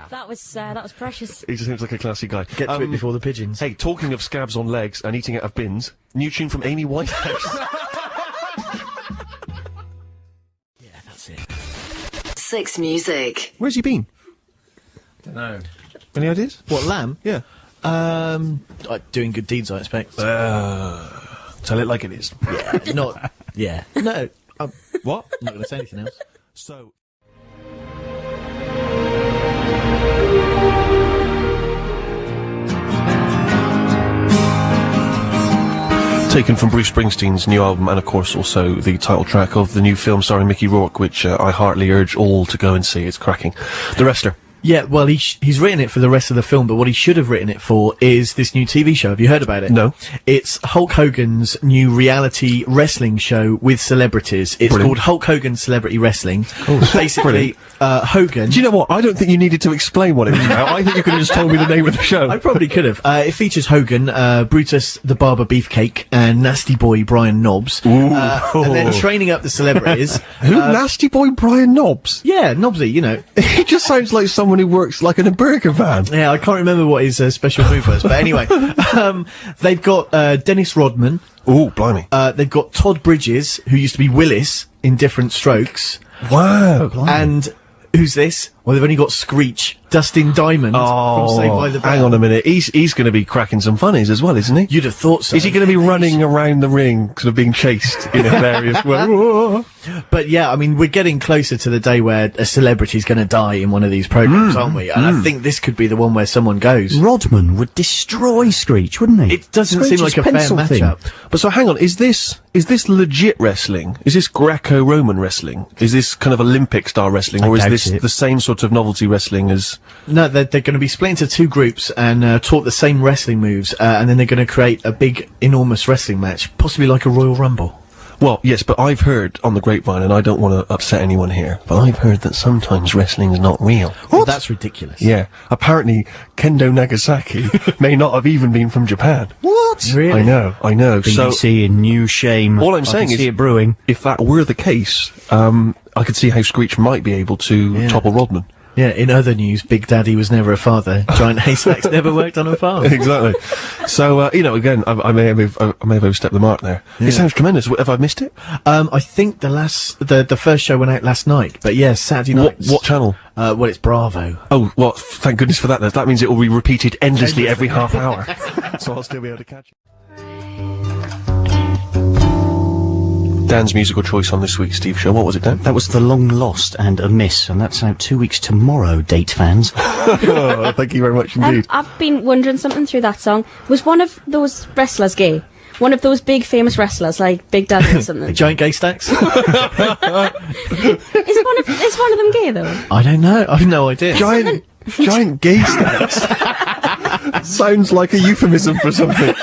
That was precious. He just seems like a classy guy. Get to it before the pigeons. Hey, talking of scabs on legs and eating out of bins, new tune from Amy Whitehouse. Yeah, that's it. 6 Music. Where's he been? Dunno. Any ideas? What, Lamb? Yeah. Doing good deeds, I expect. Tell it like it is. Yeah, not... Yeah. No. What? I'm not going to say anything else. So... Taken from Bruce Springsteen's new album, and of course also the title track of the new film starring Mickey Rourke, which I heartily urge all to go and see. It's cracking. The Wrestler. Yeah, well, he's written it for the rest of the film, but what he should have written it for is this new TV show. Have you heard about it? No. It's Hulk Hogan's new reality wrestling show with celebrities. It's Brilliant. called Hulk Hogan Celebrity Wrestling. Basically, Hogan... Do you know what? I don't think you needed to explain what it is now. I think you could have just told me the name of the show. I probably could have. It features Hogan, Brutus the Barber Beefcake, and Nasty Boy Brian Knobs. And then training up the celebrities. Who? Nasty Boy Brian Knobs? Yeah, Knobsy, you know. He just sounds like someone who works like in a burger van. Yeah, I can't remember what his special move was, but anyway. They've got Dennis Rodman. Oh, blimey. They've got Todd Bridges, who used to be Willis in Different Strokes. Wow. And who's this? Well, they've only got Screech, Dustin Diamond from Saved by the Bell. Hang on a minute. He's going to be cracking some funnies as well, isn't he? You'd have thought so. Is he going to be running around the ring, sort of being chased in a various way? But yeah, I mean, we're getting closer to the day where a celebrity's going to die in one of these programs, aren't we? And I think this could be the one where someone goes. Rodman would destroy Screech, wouldn't he? It doesn't seem like a fair matchup. But so hang on, is this legit wrestling? Is this Greco-Roman wrestling? Is this kind of Olympic style wrestling, or is doubt this it. the same sort of novelty wrestling as? No, they're going to be split into two groups and taught the same wrestling moves, and then they're going to create a big, enormous wrestling match, possibly like a Royal Rumble. Well, yes, but I've heard on the grapevine, and I don't want to upset anyone here, but I've heard that sometimes wrestling's not real. What? That's ridiculous. Yeah, apparently Kendo Nagasaki may not have even been from Japan. What? Really? I know. BBC in new shame. All I'm saying I can is, see it brewing. if that were the case, I could see how Screech might be able to topple Rodman. Yeah, in other news, Big Daddy was never a father. Giant haystacks never worked on a farm. Exactly. So, again, I may have overstepped the mark there. Yeah. It sounds tremendous. Have I missed it? I think the first show went out last night, but yeah, Saturday night. What channel? Well, it's Bravo. Oh, well, thank goodness for that. That means it will be repeated endlessly every half hour. So I'll still be able to catch it. Dan's musical choice on this week's Steve Show. What was it, Dan? That was The Long Lost and A Miss, and that's out 2 weeks tomorrow, date fans. Oh, thank you very much indeed. I've been wondering something through that song. Was one of those wrestlers gay? One of those big famous wrestlers, like Big Daddy or something? Giant gay stacks? Is one of them gay, though? I don't know. I've no idea. Giant gay stacks. Sounds like a euphemism for something.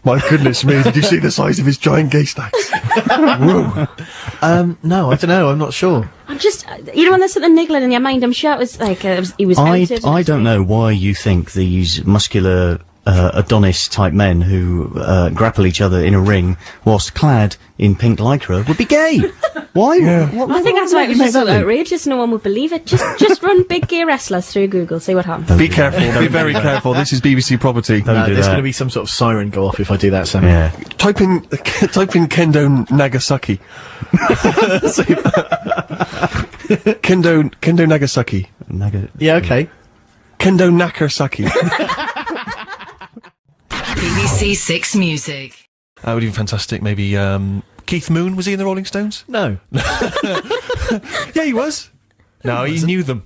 My goodness me, did you see the size of his giant gay stacks? Whoa. No, I don't know. I'm not sure. I'm just, when there's something niggling in your mind, I'm sure it was like, he was outed. I don't know why you think these muscular Adonis-type men who grapple each other in a ring whilst clad in pink lycra would be gay. Why? Yeah. I think that's why it was just so outrageous. No one would believe it. Just run big gay wrestlers through Google, see what happens. Be careful. Be very careful. This is BBC property. Don't do There's that. going to be some sort of siren go off if I do that, Sam. Yeah. Type in Kendo Nagasaki. Kendo Nagasaki. Yeah, okay. Kendo Nagasaki. BBC6 Music. That would have been fantastic. Maybe Keith Moon, was he in the Rolling Stones? No. Yeah, he was. No, he knew them.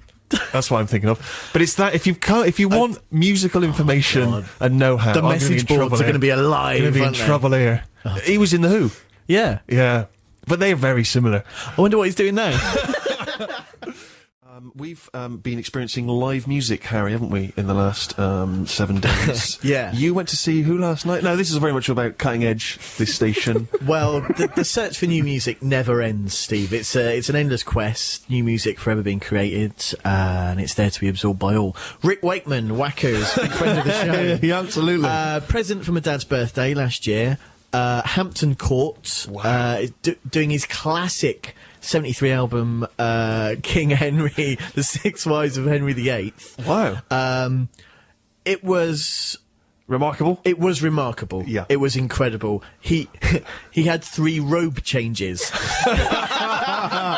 That's what I'm thinking of. But it's that if you want musical information and know-how, The I'm message boards are going to be alive. Going to be in aren't they? trouble here. He was in the Who. Yeah. Yeah, but they're very similar. I wonder what he's doing now. We've been experiencing live music, Harry, haven't we, in the last 7 days? Yeah. You went to see who last night? No, this is very much about cutting edge, this station. Well, the search for new music never ends, Steve. It's an endless quest. New music forever being created, and it's there to be absorbed by all. Rick Wakeman, Whackers, big friend of the show. Yeah, absolutely. Present for my dad's birthday last year. Hampton Court, doing his classic 73 album, King Henry, The Six Wives of Henry VIII. Wow. It was... Remarkable? It was remarkable. Yeah. It was incredible. He had 3 robe changes.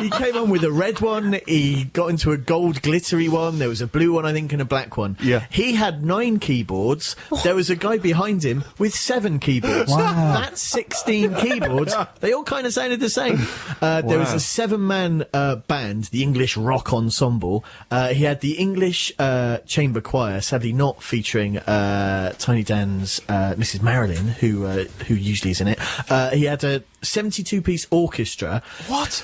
He came on with a red one, he got into a gold glittery one, there was a blue one, I think, and a black one. Yeah. He had 9 keyboards. There was a guy behind him with 7 keyboards. Wow. That's 16 keyboards. They all kind of sounded the same. There was a 7-man band, the English Rock Ensemble. He had the English Chamber Choir, sadly not featuring Tiny Dan's Mrs. Marilyn, who usually is in it. He had a 72-piece orchestra. What?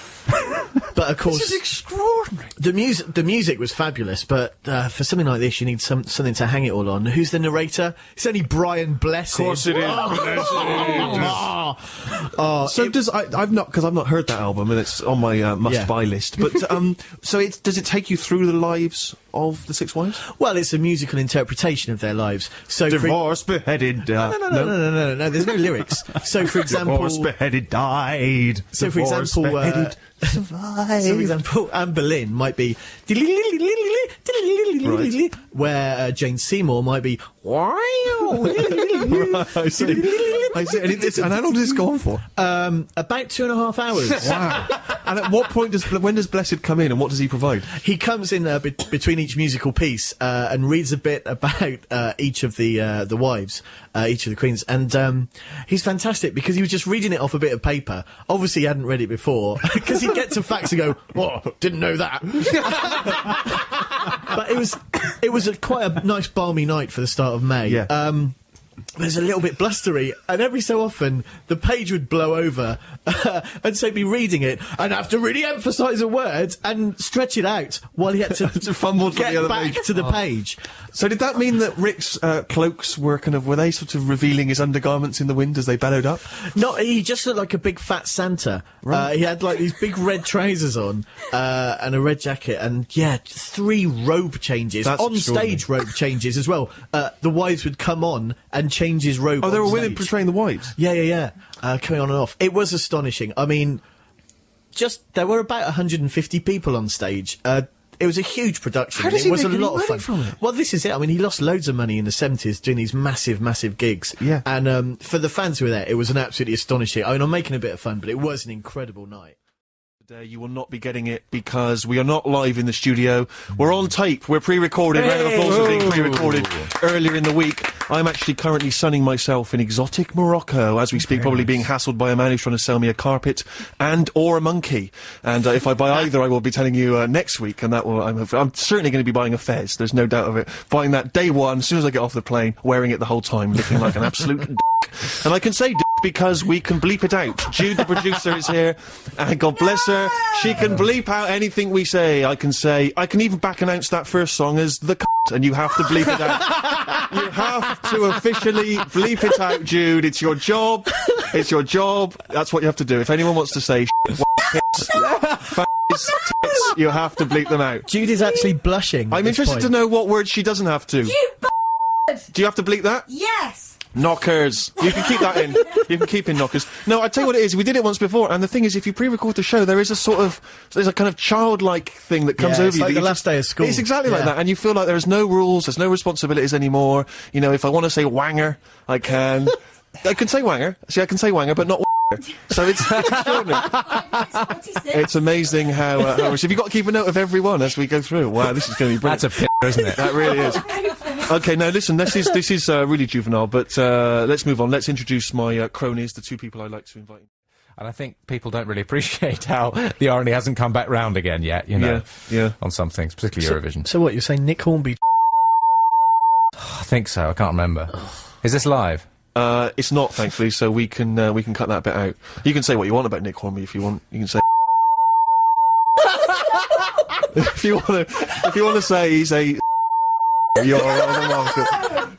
But of course, This is extraordinary. the music was fabulous. But for something like this, you need something to hang it all on. Who's the narrator? It's only Brian Blessed. Of course it is. I've not heard that album, and it's on my must-buy list. But so does it take you through the lives of the 6 wives? Well, it's a musical interpretation of their lives. So Divorced, beheaded. no. There's no lyrics. So, for example, Divorced, beheaded, died. So, for Divorced, example, beheaded, survived. So, for example, Anne Boleyn might be where Jane Seymour might be I see. And how long does this go on for? About 2.5 hours. Wow. And at what point when does Blessed come in, and what does he provide? He comes in between each musical piece and reads a bit about each of the wives, each of the queens, and he's fantastic because he was just reading it off a bit of paper. Obviously, he hadn't read it before because he'd get to facts and go, "Oh, didn't know that." But it was quite a nice balmy night for the start of May. Yeah. There's a little bit blustery, and every so often the page would blow over, and so he'd be reading it and have to really emphasise a word and stretch it out while he had to, To fumble to get the other back page. to the page. So did that mean that Rick's cloaks were they sort of revealing his undergarments in the wind as they bellowed up? No, he just looked like a big fat Santa. Right. He had like these big red trousers on, and a red jacket, and 3 robe changes. That's On stage robe changes as well. The wives would come on and change his robe. Oh, there on were women stage. portraying the wives? Yeah. Coming on and off. It was astonishing. I mean, there were about 150 people on stage. It was a huge production. How does it he was make a any lot of money fun. from it? Well, this is it. I mean, he lost loads of money in the 70s doing these massive gigs. Yeah. And for the fans who were there, it was an absolutely astonishing. I mean, I'm making a bit of fun, but it was an incredible night. You will not be getting it because we are not live in the studio. We're on tape. We're pre-recorded. Round of applause for being pre-recorded earlier in the week. I'm actually currently sunning myself in exotic Morocco as we speak, probably being hassled by a man who's trying to sell me a carpet or a monkey. And if I buy either, I will be telling you next week. And that will. I'm certainly going to be buying a fez. There's no doubt of it. Buying that day one, as soon as I get off the plane, wearing it the whole time, looking like an absolute d***. And I can say d*** because we can bleep it out. Jude, the producer, is here, and God bless her, she can bleep out anything we say. I can even back announce that first song as the c***, and you have to bleep it out. You have to officially bleep it out, Jude. It's your job. It's your job. That's what you have to do. If anyone wants to say tits, you have to bleep them out. Jude is actually blushing. I'm interested to know what words she doesn't have to. Do you have to bleep that? Yes. Knockers. You can keep that in. You can keep in knockers. No, I tell you what it is. We did it once before, and the thing is, if you pre-record the show, there is there's a kind of childlike thing that comes over it's you. like that the last day of school. It's exactly like that, and you feel like there is no rules, there's no responsibilities anymore. You know, if I want to say wanger, I can. I can say wanger. See, I can say wanger, but not wanger. So it's extraordinary. It's amazing how much. Have you got to keep a note of everyone as we go through? Wow, this is going to be brilliant. That's a p***, isn't it? That really is. Okay, now listen, this is really juvenile, but let's move on. Let's introduce my cronies, the 2 people I'd like to invite. And I think people don't really appreciate how the irony hasn't come back round again yet, you know, Yeah. on some things, particularly Eurovision. So what, you're saying Nick Hornby? I think so, I can't remember. Is this live? It's not, thankfully, so we can cut that bit out. You can say what you want about Nick Hornby if you want. You can say if you want to say he's a. You're more than welcome.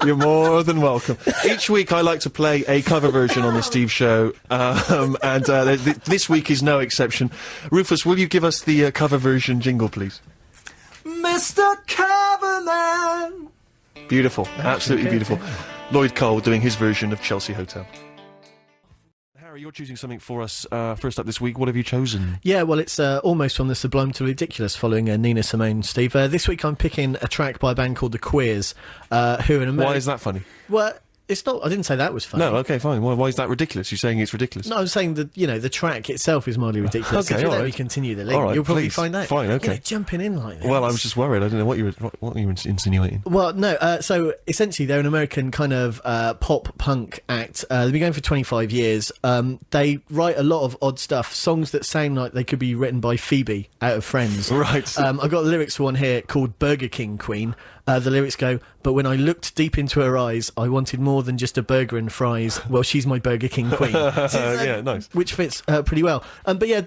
You're more than welcome. Each week I like to play a cover version on the Steve Show, and this week is no exception. Rufus, will you give us the cover version jingle, please? Mr. Coverman. Beautiful, absolutely beautiful. Lloyd Cole doing his version of Chelsea Hotel. you're choosing something for us first up this week. What have you chosen? Yeah, well, it's almost from the sublime to ridiculous, following Nina Simone, Steve. This week I'm picking a track by a band called The Queers, who in America... Why is that funny? Well, it's not... I didn't say that was funny. No, okay, fine. Why is that ridiculous? You're saying it's ridiculous? No, I'm saying that, the track itself is mildly ridiculous. Okay, If you all let right. me continue the link, All right, you'll probably please. find out. Fine, okay. Jumping in like this. Well, I was just worried. I didn't know what you were insinuating. Well, no, so essentially they're an American kind of pop-punk act. They've been going for 25 years. They write a lot of odd stuff, songs that sound like they could be written by Phoebe out of Friends. Right. I've got lyrics for one here called Burger King Queen. The lyrics go, but when I looked deep into her eyes, I wanted more than just a burger and fries. Well, she's my Burger King Queen. Yeah, nice. Which fits pretty well. But yeah,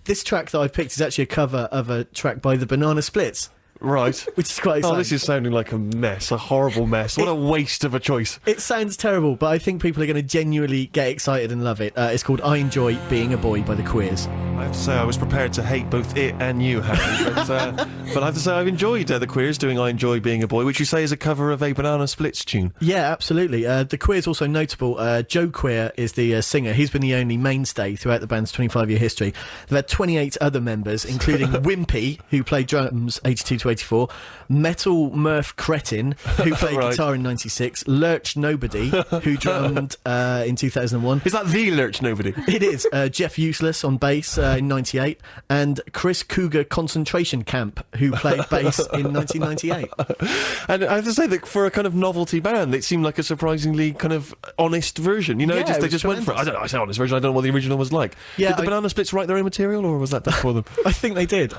this track that I've picked is actually a cover of a track by the Banana Splits. Right. Which is quite exciting. Oh, this is sounding like a mess, a horrible mess. What a waste of a choice. It sounds terrible, but I think people are going to genuinely get excited and love it. It's called I Enjoy Being a Boy by The Queers. I have to say I was prepared to hate both it and you, Harry, but I have to say I've enjoyed The Queers doing I Enjoy Being a Boy, which you say is a cover of a Banana Splits tune. Yeah, absolutely. The Queers also notable. Joe Queer is the singer. He's been the only mainstay throughout the band's 25-year history. They've had 28 other members, including Wimpy, who played drums 82 to 84, Metal Murph Cretin, who played Right. guitar in 96, Lurch Nobody, who drummed in 2001. Is that the Lurch Nobody? It is. Jeff Useless on bass in 98, and Chris Cougar Concentration Camp, who played bass in 1998. And I have to say that for a kind of novelty band, it seemed like a surprisingly kind of honest version. You know, Yeah, they it just was went for it. I say honest version, I don't know what the original was like. Yeah, Did the Banana Splits write their own material, or was that done for them? I think they did.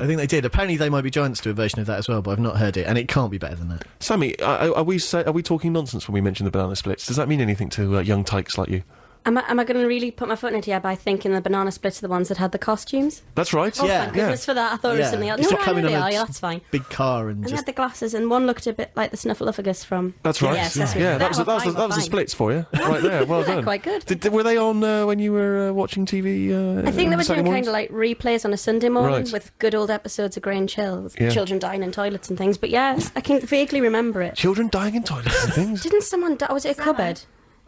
Apparently they Might Be Giants do a version of that as well, but I've not heard it, and it can't be better than that. Sammy, are we talking nonsense when we mention the Banana Splits? Does that mean anything to young tykes like you? Am I going to really put my foot in it here by thinking the Banana Splits are the ones that had the costumes? That's right. Oh, Yeah, thank goodness for that. I thought it was something else. It's No, like no, coming they on are. a Yeah, that's fine. big car and And they just... had the glasses, and one looked a bit like the Snuffleupagus from... That's right. Yeah, Sesame Yeah, Street. that was We're fine, the we're fine. Splits for you, right there. Well They're done. quite good. Were they on when you were watching TV? I think they were Saturday doing mornings? kind of like replays on a Sunday morning Right. with good old episodes of Grey Chills, Yeah. children dying in toilets and things. But yes, I can vaguely remember it. Children dying in toilets and things. Didn't someone die? Was it a cupboard?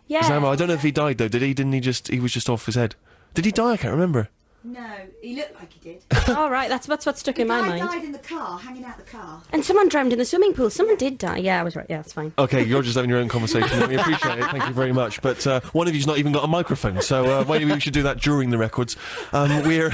Yeah. Zamo, I don't know if he died though. Did he? Didn't he? He was just off his head. Did he die? I can't remember. No, he looked like he did. All right, that's what stuck in my guy mind. died in the car, hanging out the car. And someone drowned in the swimming pool. Someone did die. Yeah, I was right. Yeah, it's fine. Okay, you're just having your own conversation. We appreciate it. Thank you very much. But one of you's not even got a microphone, so maybe we should do that during the records. We're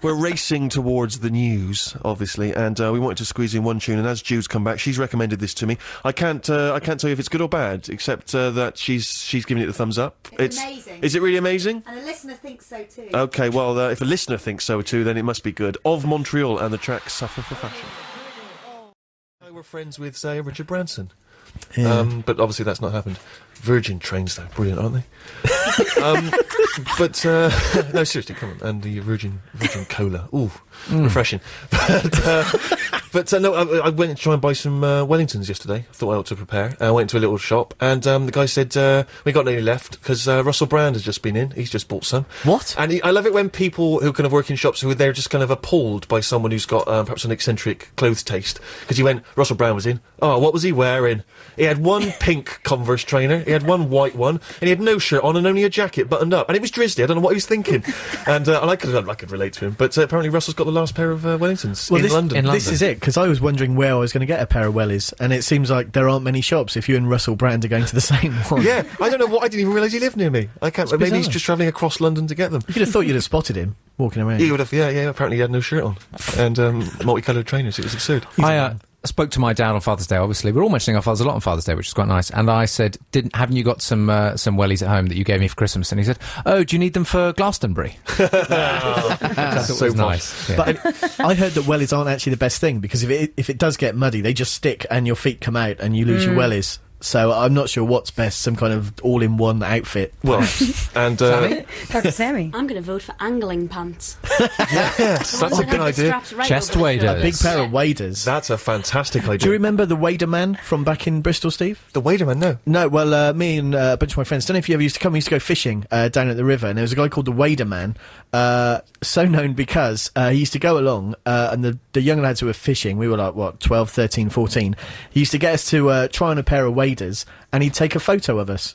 racing towards the news, obviously, and we wanted to squeeze in one tune. And as Jude's come back, she's recommended this to me. I can't tell you if it's good or bad, except that she's giving it the thumbs up. It's amazing. Is it really amazing? And a listener thinks so too. Okay, well, if a listener thinks so too, then it must be good. Of Montreal, and the track Suffer for Fashion. We're friends with, say, Richard Branson. Yeah. But obviously that's not happened. Virgin trains, though, brilliant, aren't they? But no, seriously, come on. And the Virgin Cola, ooh, refreshing. But no, I went to try and buy some Wellingtons yesterday. I thought I ought to prepare. I went to a little shop, and the guy said we got any left because Russell Brand has just been in. He's just bought some. What? And I love it when people who kind of work in shops who are there just kind of appalled by someone who's got perhaps an eccentric clothes taste. Because he went, Russell Brand was in. Oh, what was he wearing? He had one pink Converse trainer, he had one white one, and he had no shirt on and only a jacket buttoned up. And it was drizzly. I don't know what he was thinking. And I could relate to him. But apparently Russell's got the last pair of Wellingtons in London. This is it, because I was wondering where I was going to get a pair of wellies, and it seems like there aren't many shops if you and Russell Brand are going to the same one. Yeah, I don't know what. I didn't even realise he lived near me. I can't. Maybe he's bizarre. just travelling across London to get them. You could have thought you'd have spotted him walking around. He would have. Yeah. Apparently he had no shirt on and multicoloured trainers. It was absurd. I spoke to my dad on Father's Day. Obviously, we're all mentioning our fathers a lot on Father's Day, which is quite nice. And I said, haven't you got some wellies at home that you gave me for Christmas? And he said, oh, do you need them for Glastonbury? I thought it was nice. Yeah. But I heard that wellies aren't actually the best thing, because if it does get muddy, they just stick and your feet come out and you lose your wellies. So I'm not sure what's best, some kind of all-in-one outfit. Well, and Dr. Sammy. I'm going to vote for angling pants. yes, that's a good idea. Chest waders. A big pair of waders. That's a fantastic idea. Do you remember the Wader Man from back in Bristol, Steve? The Waderman? No. No, well, me and a bunch of my friends, don't know if you ever used to come, we used to go fishing down at the river, and there was a guy called the Wader Man, so known because he used to go along, and the young lads who were fishing, we were like, 12, 13, 14, he used to get us to try on a pair of waders, and he'd take a photo of us.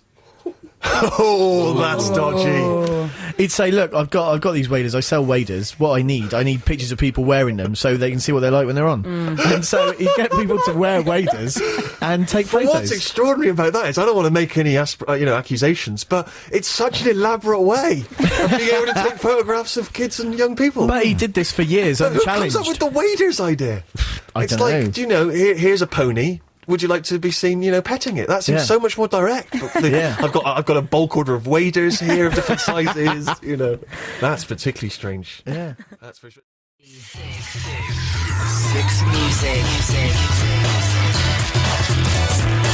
Oh, that's dodgy. He'd say, "Look, I've got these waders. I sell waders. What I need pictures of people wearing them so they can see what they're like when they're on." And so he'd get people to wear waders and take photos. What's extraordinary about that is I don't want to make any accusations, but it's such an elaborate way of being able to take photographs of kids and young people. But he did this for years, But who unchallenged. comes up with the waders idea? I It's don't like, know. do you know, here's a pony. Would you like to be seen, petting it? That seems Yeah. so much more direct. Yeah. I've got a bulk order of waders here of different sizes. That's particularly strange. Yeah. That's for sure. 6 Music.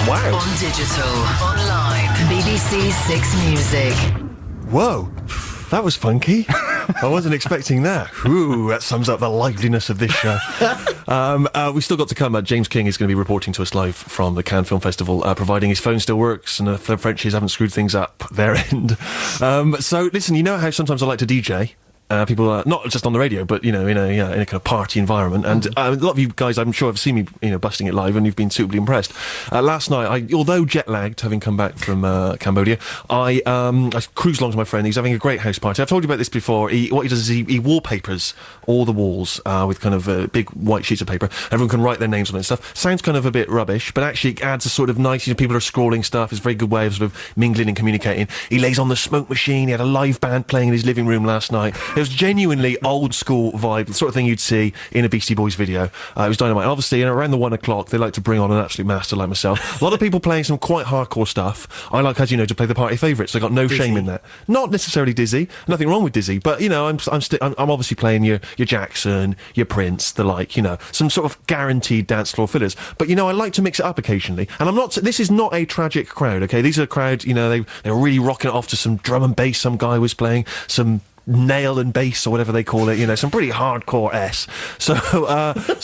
Wow. On digital, online, BBC6 Music. Whoa. That was funky. I wasn't expecting that. Ooh, that sums up the liveliness of this show. We've still got to come. James King is going to be reporting to us live from the Cannes Film Festival, providing his phone still works and the Frenchies haven't screwed things up their end. So, listen, you know how sometimes I like to DJ? People, not just on the radio, but, in a kind of party environment. And a lot of you guys, I'm sure, have seen me, busting it live, and you've been suitably impressed. Last night, although jet-lagged, having come back from Cambodia, I cruised along to my friend. He's having a great house party. I've told you about this before. What he does is he wallpapers all the walls with kind of big white sheets of paper. Everyone can write their names on it and stuff. Sounds kind of a bit rubbish, but actually it adds a sort of nice, people are scrawling stuff. It's a very good way of sort of mingling and communicating. He lays on the smoke machine. He had a live band playing in his living room last night. It was genuinely old school vibe, the sort of thing you'd see in a Beastie Boys video. It was dynamite. And obviously, around the 1 o'clock, they like to bring on an absolute master like myself. A lot of people playing some quite hardcore stuff. I like, as you know, to play the party favourites. I got no shame in that. Not necessarily Dizzy. Nothing wrong with Dizzy, but I'm obviously playing your Jackson, your Prince, the like, some sort of guaranteed dance floor fillers. But I like to mix it up occasionally. And I'm not. This is not a tragic crowd. Okay, these are a crowd. They're really rocking it off to some drum and bass. Some guy was playing some nail and bass or whatever they call it, some pretty hardcore S. So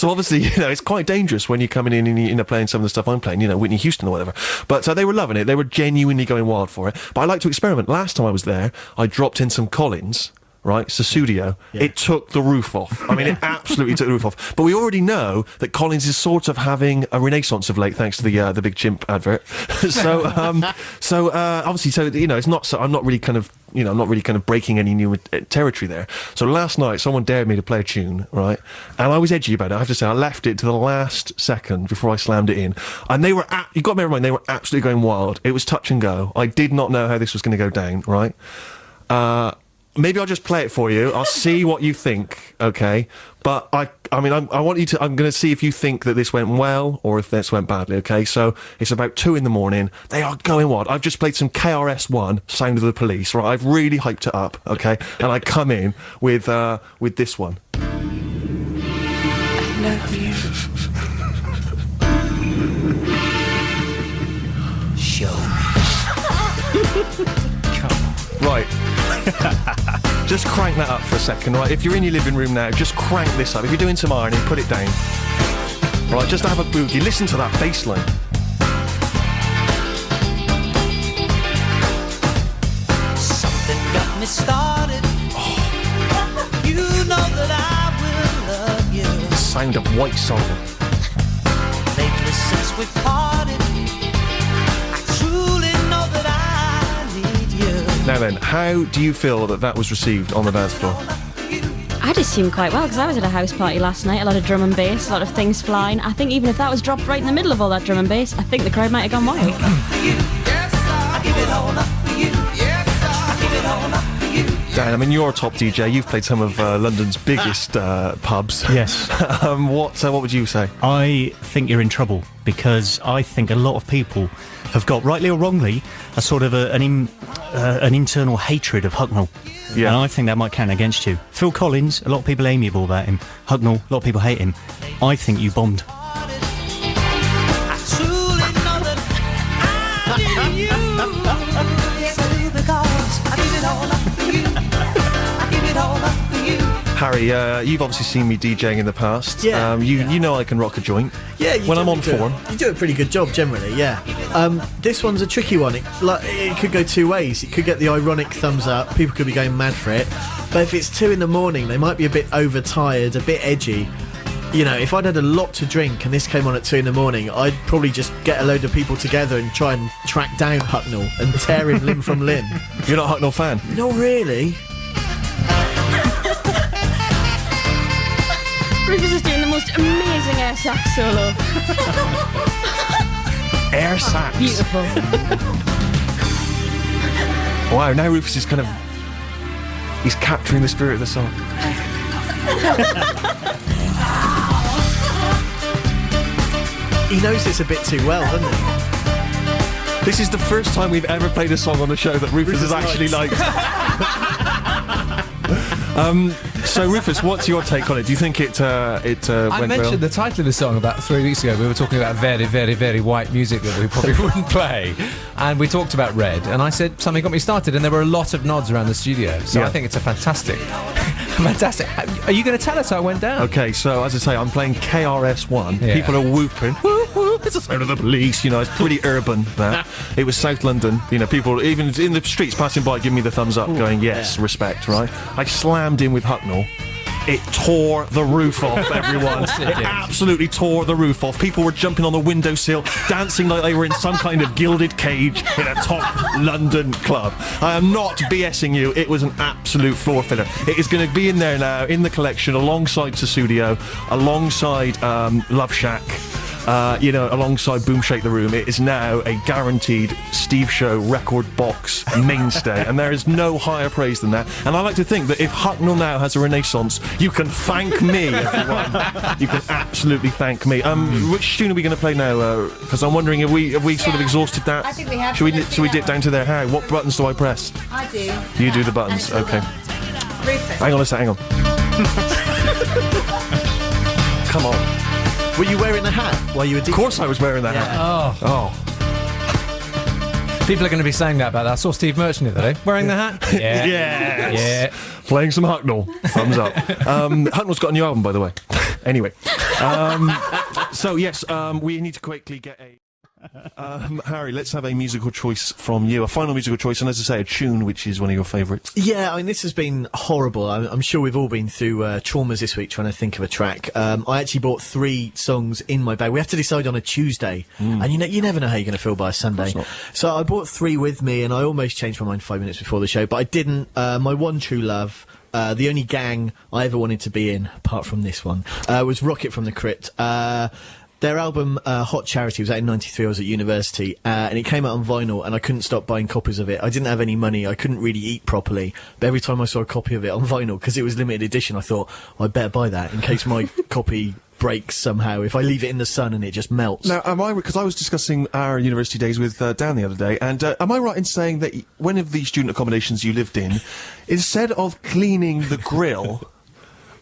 obviously, it's quite dangerous when you're coming in and you're playing some of the stuff I'm playing, Whitney Houston or whatever. But they were loving it. They were genuinely going wild for it. But I like to experiment. Last time I was there, I dropped in some Collins. Right, Susudio. Yeah. It took the roof off. I mean, it absolutely took the roof off. But we already know that Collins is sort of having a renaissance of late, thanks to the Big Chimp advert. So obviously, it's not. So I'm not really kind of, I'm not really kind of breaking any new territory there. So last night, someone dared me to play a tune, right? And I was edgy about it. I have to say, I left it to the last second before I slammed it in. And they were, you got to bear in mind, they were absolutely going wild. It was touch and go. I did not know how this was going to go down, right? Maybe I'll just play it for you. I'll see what you think, okay? But I want you to. I'm going to see if you think that this went well or if this went badly, okay? So it's about 2 a.m. They are going wild. I've just played some KRS-One, Sound of the Police, right? I've really hyped it up, okay? And I come in with this one. I love you. Show. Right. Just crank that up for a second, right? If you're in your living room now, just crank this up. If you're doing some ironing, put it down. Right, just have a boogie. Listen to that bass line. Something got me started. Oh. You know that I will love you. The sound of White Soul. Lately since we parted, I truly know that I need you. Now then, how do you feel that was received on the dance floor? I'd assume quite well, because I was at a house party last night, a lot of drum and bass, a lot of things flying. I think even if that was dropped right in the middle of all that drum and bass, I think the crowd might have gone wild. Dan, I mean, you're a top DJ. You've played some of London's biggest pubs. Yes. What would you say? I think you're in trouble, because I think a lot of people have got, rightly or wrongly, a sort of an internal hatred of Hucknall. Yeah. And I think that might count against you. Phil Collins, a lot of people are amiable about him. Hucknall, a lot of people hate him. I think you bombed. Harry, you've obviously seen me DJing in the past. Yeah. You know I can rock a joint. Yeah, when I'm on form. You do a pretty good job generally, yeah. This one's a tricky one. It could go two ways. It could get the ironic thumbs up. People could be going mad for it. But if it's 2 a.m, they might be a bit overtired, a bit edgy. If I'd had a lot to drink and this came on at 2 a.m, I'd probably just get a load of people together and try and track down Hucknall and tear him limb from limb. You're not a Hucknall fan? Not really. Rufus is doing the most amazing air sax solo. Air sax. Beautiful. Wow, now Rufus is kind of... He's capturing the spirit of the song. He knows this a bit too well, doesn't he? This is the first time we've ever played a song on the show that Rufus has actually liked. So Rufus, what's your take on it? Do you think it I went well? mentioned the title of the song about 3 weeks ago. We were talking about very, very, very white music that we probably wouldn't play. And we talked about Red, and I said something got me started, and there were a lot of nods around the studio. So Yeah. I think it's a fantastic. Are you going to tell us how it went down? Okay, so as I say, I'm playing KRS-One. Yeah. People are whooping. Woo, woo, it's the sound of the police. You know, it's pretty urban there. It was South London. You know, people even in the streets passing by giving me the thumbs up, going, yes, respect, right? I slammed in with Hucknall. It tore the roof off, everyone. It absolutely tore the roof off. People were jumping on the windowsill, dancing like they were in some kind of gilded cage in a top London club. I am not BSing you. It was an absolute floor filler. It is going to be in there now, in the collection, alongside Sussudio, alongside Love Shack, alongside Boom Shake the Room. It is now a guaranteed Steve Show record box mainstay, and there is no higher praise than that. And I like to think that if Hucknall now has a renaissance, you can thank me, everyone. You can absolutely thank me. Which tune are we going to play now? Because I'm wondering, have we sort of exhausted that? I think we have. Should we dip down to there? How? What buttons do I press? I do. You do the buttons. Okay. Rufus. Hang on a sec. Hang on. Come on. Were you wearing a hat while you were Of course I was wearing that hat. Oh. People are going to be saying that about that. I saw Steve Merchant the other day. Wearing the hat? Yeah. Yes. Yeah. Playing some Hucknall. Thumbs up. Hucknall's got a new album, by the way. Anyway. So, yes, we need to quickly get a... Harry, let's have a musical choice from you. A final musical choice, and as I say, a tune which is one of your favourites. Yeah, I mean, this has been horrible. I'm sure we've all been through traumas this week trying to think of a track. I actually bought 3 songs in my bag. We have to decide on a Tuesday, and you never know how you're going to feel by a Sunday. So I bought 3 with me, and I almost changed my mind 5 minutes before the show, but I didn't. My one true love, the only gang I ever wanted to be in, apart from this one, was Rocket from the Crypt. Their album, Hot Charity, was out in 93. I was at university, and it came out on vinyl, and I couldn't stop buying copies of it. I didn't have any money. I couldn't really eat properly. But every time I saw a copy of it on vinyl, because it was limited edition, I thought, I better buy that in case my copy breaks somehow, if I leave it in the sun and it just melts. Now, because I was discussing our university days with Dan the other day, and am I right in saying that one of the student accommodations you lived in, instead of cleaning the grill...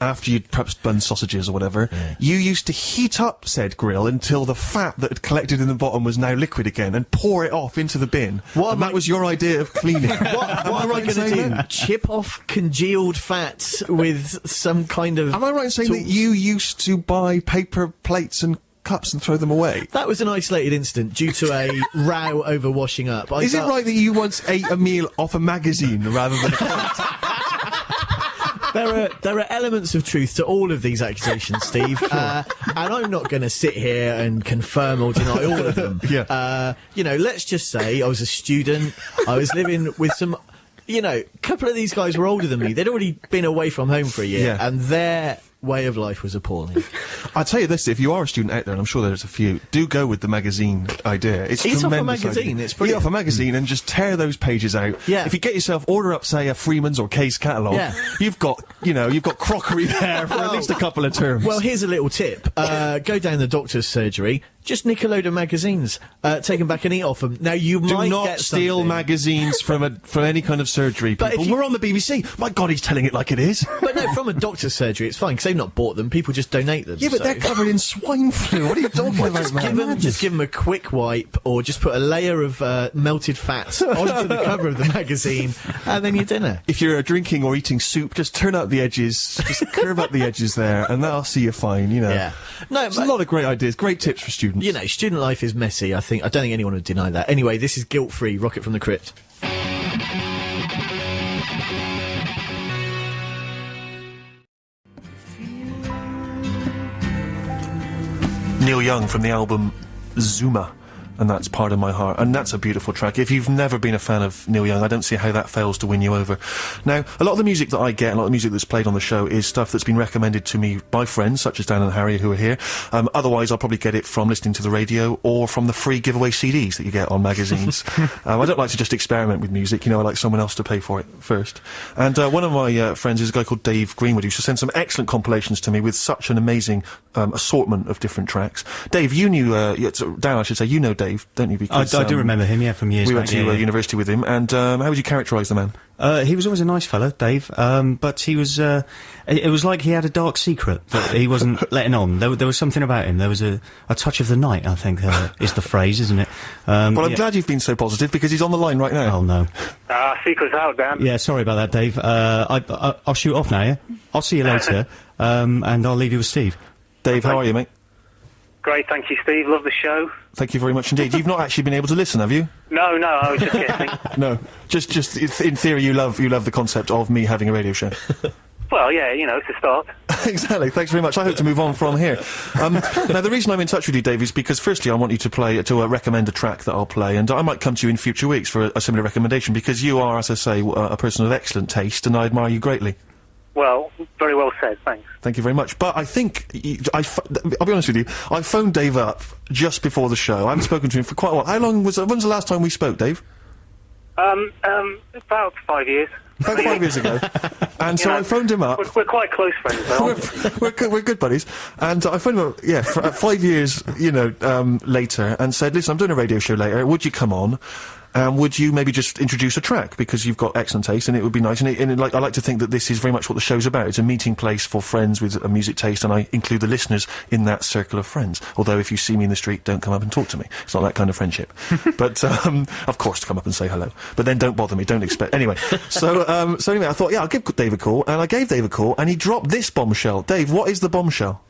after you'd perhaps done sausages or whatever, you used to heat up said grill until the fat that had collected in the bottom was now liquid again and pour it off into the bin. And that was your idea of cleaning. What am I going to do? Chip off congealed fat with some kind of... Am I right in saying that you used to buy paper plates and cups and throw them away? That was an isolated incident due to a row over washing up. Is it right that you once ate a meal off a magazine rather than a plate? There are elements of truth to all of these accusations, Steve, and I'm not going to sit here and confirm or deny all of them. Let's just say I was a student. I was living with some, a couple of these guys were older than me. They'd already been away from home for a year, and their way of life was appalling. I'll tell you this, if you are a student out there, and I'm sure there's a few, do go with the magazine idea. It's off a tremendous magazine, idea. it's brilliant. Eat off a magazine and just tear those pages out. Yeah. If you get yourself, order up, say, a Freeman's or Case catalogue, you've got crockery there for at least a couple of terms. Well, here's a little tip. Go down the doctor's surgery, just nick a load of magazines, take them back and eat off them. Now, you might not get steal something. magazines from any kind of surgery, people. But We're on the BBC. My God, he's telling it like it is. But no, from a doctor's surgery, it's fine, because they've not bought them. People just donate them. Yeah, but they're covered in swine flu. What are you talking about, man? Just give them a quick wipe, or just put a layer of melted fat onto the cover of the magazine, and then your dinner. If you're drinking or eating soup, just turn out the edges, just curve up the edges there, and that'll see you fine, Yeah. No, There's a lot of great ideas, great tips for students. Student life is messy, I don't think anyone would deny that. Anyway, this is guilt-free, Rocket from the Crypt. Neil Young from the album Zuma. and that's Part of My Heart, and that's a beautiful track. If you've never been a fan of Neil Young, I don't see how that fails to win you over. Now, a lot of the music that I get, a lot of the music that's played on the show is stuff that's been recommended to me by friends, such as Dan and Harry, who are here. Otherwise, I'll probably get it from listening to the radio or from the free giveaway CDs that you get on magazines. I don't like to just experiment with music, you know, I like someone else to pay for it first. And one of my friends is a guy called Dave Greenwood, who used to send some excellent compilations to me with such an amazing assortment of different tracks. Dave, you knew, Dan, I should say, you know Dave, don't you? Because I do remember him, yeah, from years we back. went to university with him, and how would you characterise the man? He was always a nice fella, Dave, but he was, it was like he had a dark secret that he wasn't letting on. There was something about him. There was a touch of the night, I think, is the phrase, isn't it? Well, I'm glad you've been so positive, because he's on the line right now. Oh, no. Secret's out, Dan. Yeah, sorry about that, Dave. I'll shoot off now, yeah? I'll see you later, and I'll leave you with Steve. Dave, how are you, mate? Great, thank you, Steve. Love the show. Thank you very much indeed. You've not actually been able to listen, have you? No, I was just guessing. No, just in theory, you love the concept of me having a radio show. Well, yeah, you know, it's a start. Exactly. Thanks very much. I hope to move on from here. Now, the reason I'm in touch with you, Dave, is because firstly, I want you to recommend a track that I'll play, and I might come to you in future weeks for a similar recommendation, because you are, as I say, a person of excellent taste, and I admire you greatly. Well, very well said, thanks. Thank you very much. But I think, I'll be honest with you, I phoned Dave up just before the show. I haven't spoken to him for quite a while. When was the last time we spoke, Dave? About 5 years. About 5 years ago. And so I phoned him up. We're quite close friends, though. we're good buddies. And I phoned him up, 5 years, later, and said, listen, I'm doing a radio show later, would you come on? Would you maybe just introduce a track, because you've got excellent taste, and it would be nice. I like to think that this is very much what the show's about. It's a meeting place for friends with a music taste, and I include the listeners in that circle of friends. Although if you see me in the street, don't come up and talk to me. It's not that kind of friendship. But of course, to come up and say hello. But then don't bother me. Don't expect. Anyway, so anyway, I thought, I'll give Dave a call, and I gave Dave a call, and he dropped this bombshell. Dave, what is the bombshell?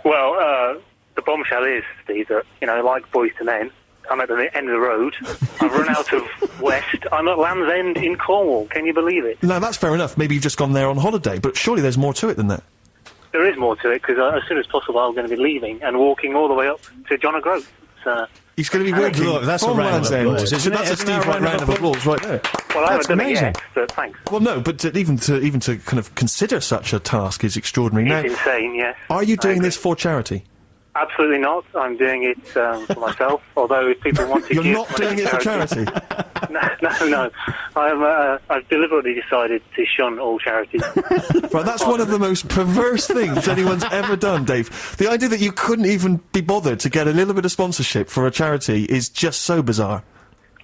Well, the bombshell is, Steve, that like Boys to Men, I'm at the end of the road. I've run out of West. I'm at Land's End in Cornwall. Can you believe it? No, that's fair enough. Maybe you've just gone there on holiday, but surely there's more to it than that. There is more to it, because as soon as possible I'm going to be leaving and walking all the way up to John O'Groats. He's going to be working that's from a round Land's of End. applause, isn't That's a Steve round of applause right there. Well, I That's haven't done amazing. it yet, but thanks. Well, no, but even to kind of consider such a task is extraordinary. It's insane, yes. Are you doing this for charity? Absolutely not. I'm doing it for myself. Although if people want to You're give not doing it for charity? No. I've deliberately decided to shun all charities. Right, that's one of the most perverse things anyone's ever done, Dave. The idea that you couldn't even be bothered to get a little bit of sponsorship for a charity is just so bizarre.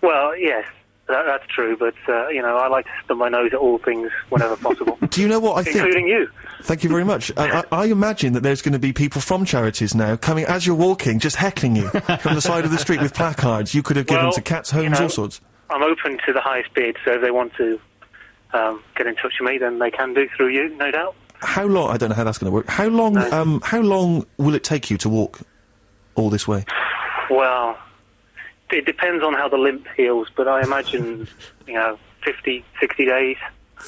Well, yes. That's true, but, I like to stub my nose at all things whenever possible. Do you know what I think? Including you. Thank you very much. I imagine that there's going to be people from charities now coming, as you're walking, just heckling you from the side of the street with placards you could have given to cats' homes, all sorts. I'm open to the highest bid, so if they want to get in touch with me, then they can do through you, no doubt. How long? I don't know how that's going to work. How long will it take you to walk all this way? Well, it depends on how the limp heals, but I imagine, 50, 60 days.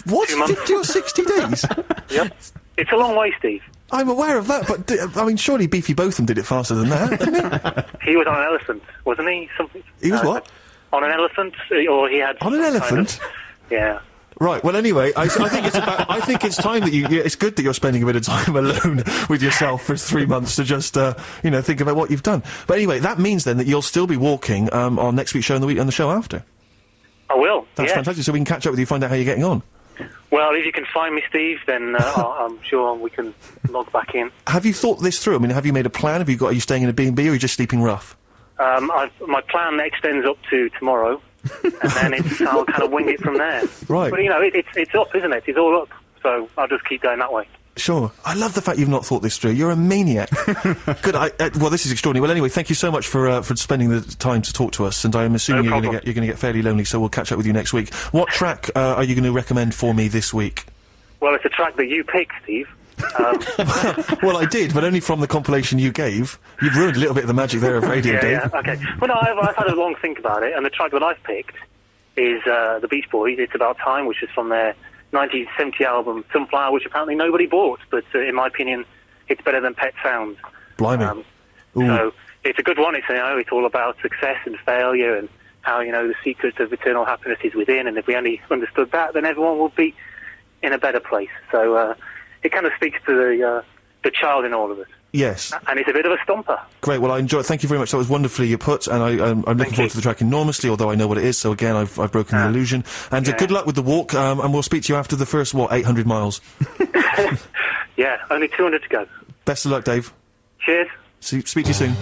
What? 2 months. 50 or 60 days? Yep. It's a long way, Steve. I'm aware of that, but, surely Beefy Botham did it faster than that, didn't he? He was on an elephant, wasn't he? He was what? On an elephant? Or he had... On an elephant? Yeah. Right, well, anyway, I think it's time that it's good that you're spending a bit of time alone with yourself for 3 months to just, think about what you've done. But anyway, that means then that you'll still be walking, on next week's show and the show after. I will, That's fantastic, so we can catch up with you, find out how you're getting on. Well, if you can find me, Steve, then I'm sure we can log back in. Have you thought this through? I mean, have you made a plan? Are you staying in a B&B, or are you just sleeping rough? My plan extends up to tomorrow, and then I'll kind of wing it from there. Right. But, it's up, isn't it? It's all up, so I'll just keep going that way. Sure. I love the fact you've not thought this through. You're a maniac. Good. Well, this is extraordinary. Well, anyway, thank you so much for spending the time to talk to us, and I'm assuming you're going to get fairly lonely, so we'll catch up with you next week. What track are you going to recommend for me this week? Well, it's a track that you picked, Steve. Well, I did, but only from the compilation you gave. You've ruined a little bit of the magic there of radio, Dave. Yeah, okay. Well, no, I've had a long think about it, and the track that I've picked is the Beach Boys, It's About Time, which is from their 1970 album Sunflower, which apparently nobody bought, but in my opinion, it's better than Pet Sounds. Blimey. So it's a good one. It's, it's all about success and failure and how, the secret of eternal happiness is within, and if we only understood that, then everyone would be in a better place. So it kind of speaks to the child in all of us. Yes. And it's a bit of a stomper. Great, well, I enjoyed it. Thank you very much. That was wonderfully put, and I'm looking forward to the track enormously, although I know what it is, so again, I've broken the illusion. And good luck with the walk, and we'll speak to you after the first, 800 miles? Yeah, only 200 to go. Best of luck, Dave. Cheers. Speak to you soon.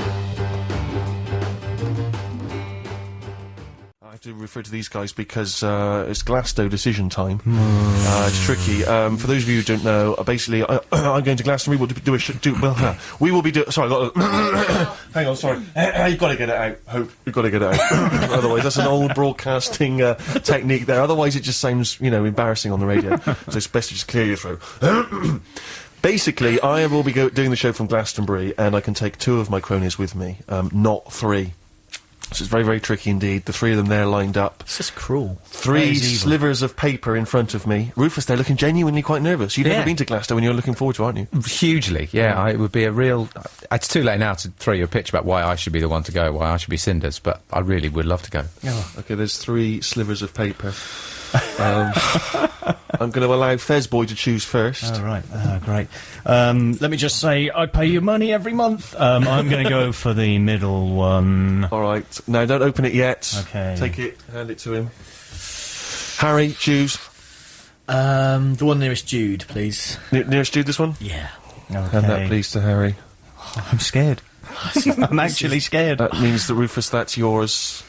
I have to refer to these guys because it's Glasgow decision time. It's tricky. For those of you who don't know, basically, I'm going to Glastonbury. We will be doing. Sorry, hang on. Sorry, you've got to get it out. Hope you've got to get it out. Otherwise, that's an old broadcasting technique there. Otherwise, it just sounds embarrassing on the radio. So it's best to just clear your throat. Basically, I will be doing the show from Glastonbury, and I can take 2 of my cronies with me, not 3. So it's very, very tricky indeed. The 3 of them there lined up. It's just cruel. 3 slivers of paper in front of me. Rufus, they're looking genuinely quite nervous. You've never been to Glasgow and you're looking forward to it, aren't you? Hugely, yeah. It would be a real... It's too late now to throw you a pitch about why I should be the one to go, why I should be Cinders, but I really would love to go. Oh. Okay, there's 3 slivers of paper. I'm going to allow Fezboy to choose first. Oh, right. Great. Let me just say, I pay you money every month. I'm going to go for the middle one. All right. No, don't open it yet. Okay. Take it. Hand it to him. Harry, choose. The one nearest Jude, please. Nearest Jude, this one? Yeah. Okay. Hand that, please, to Harry. Oh, I'm scared. I'm actually scared. That means that, Rufus, that's yours.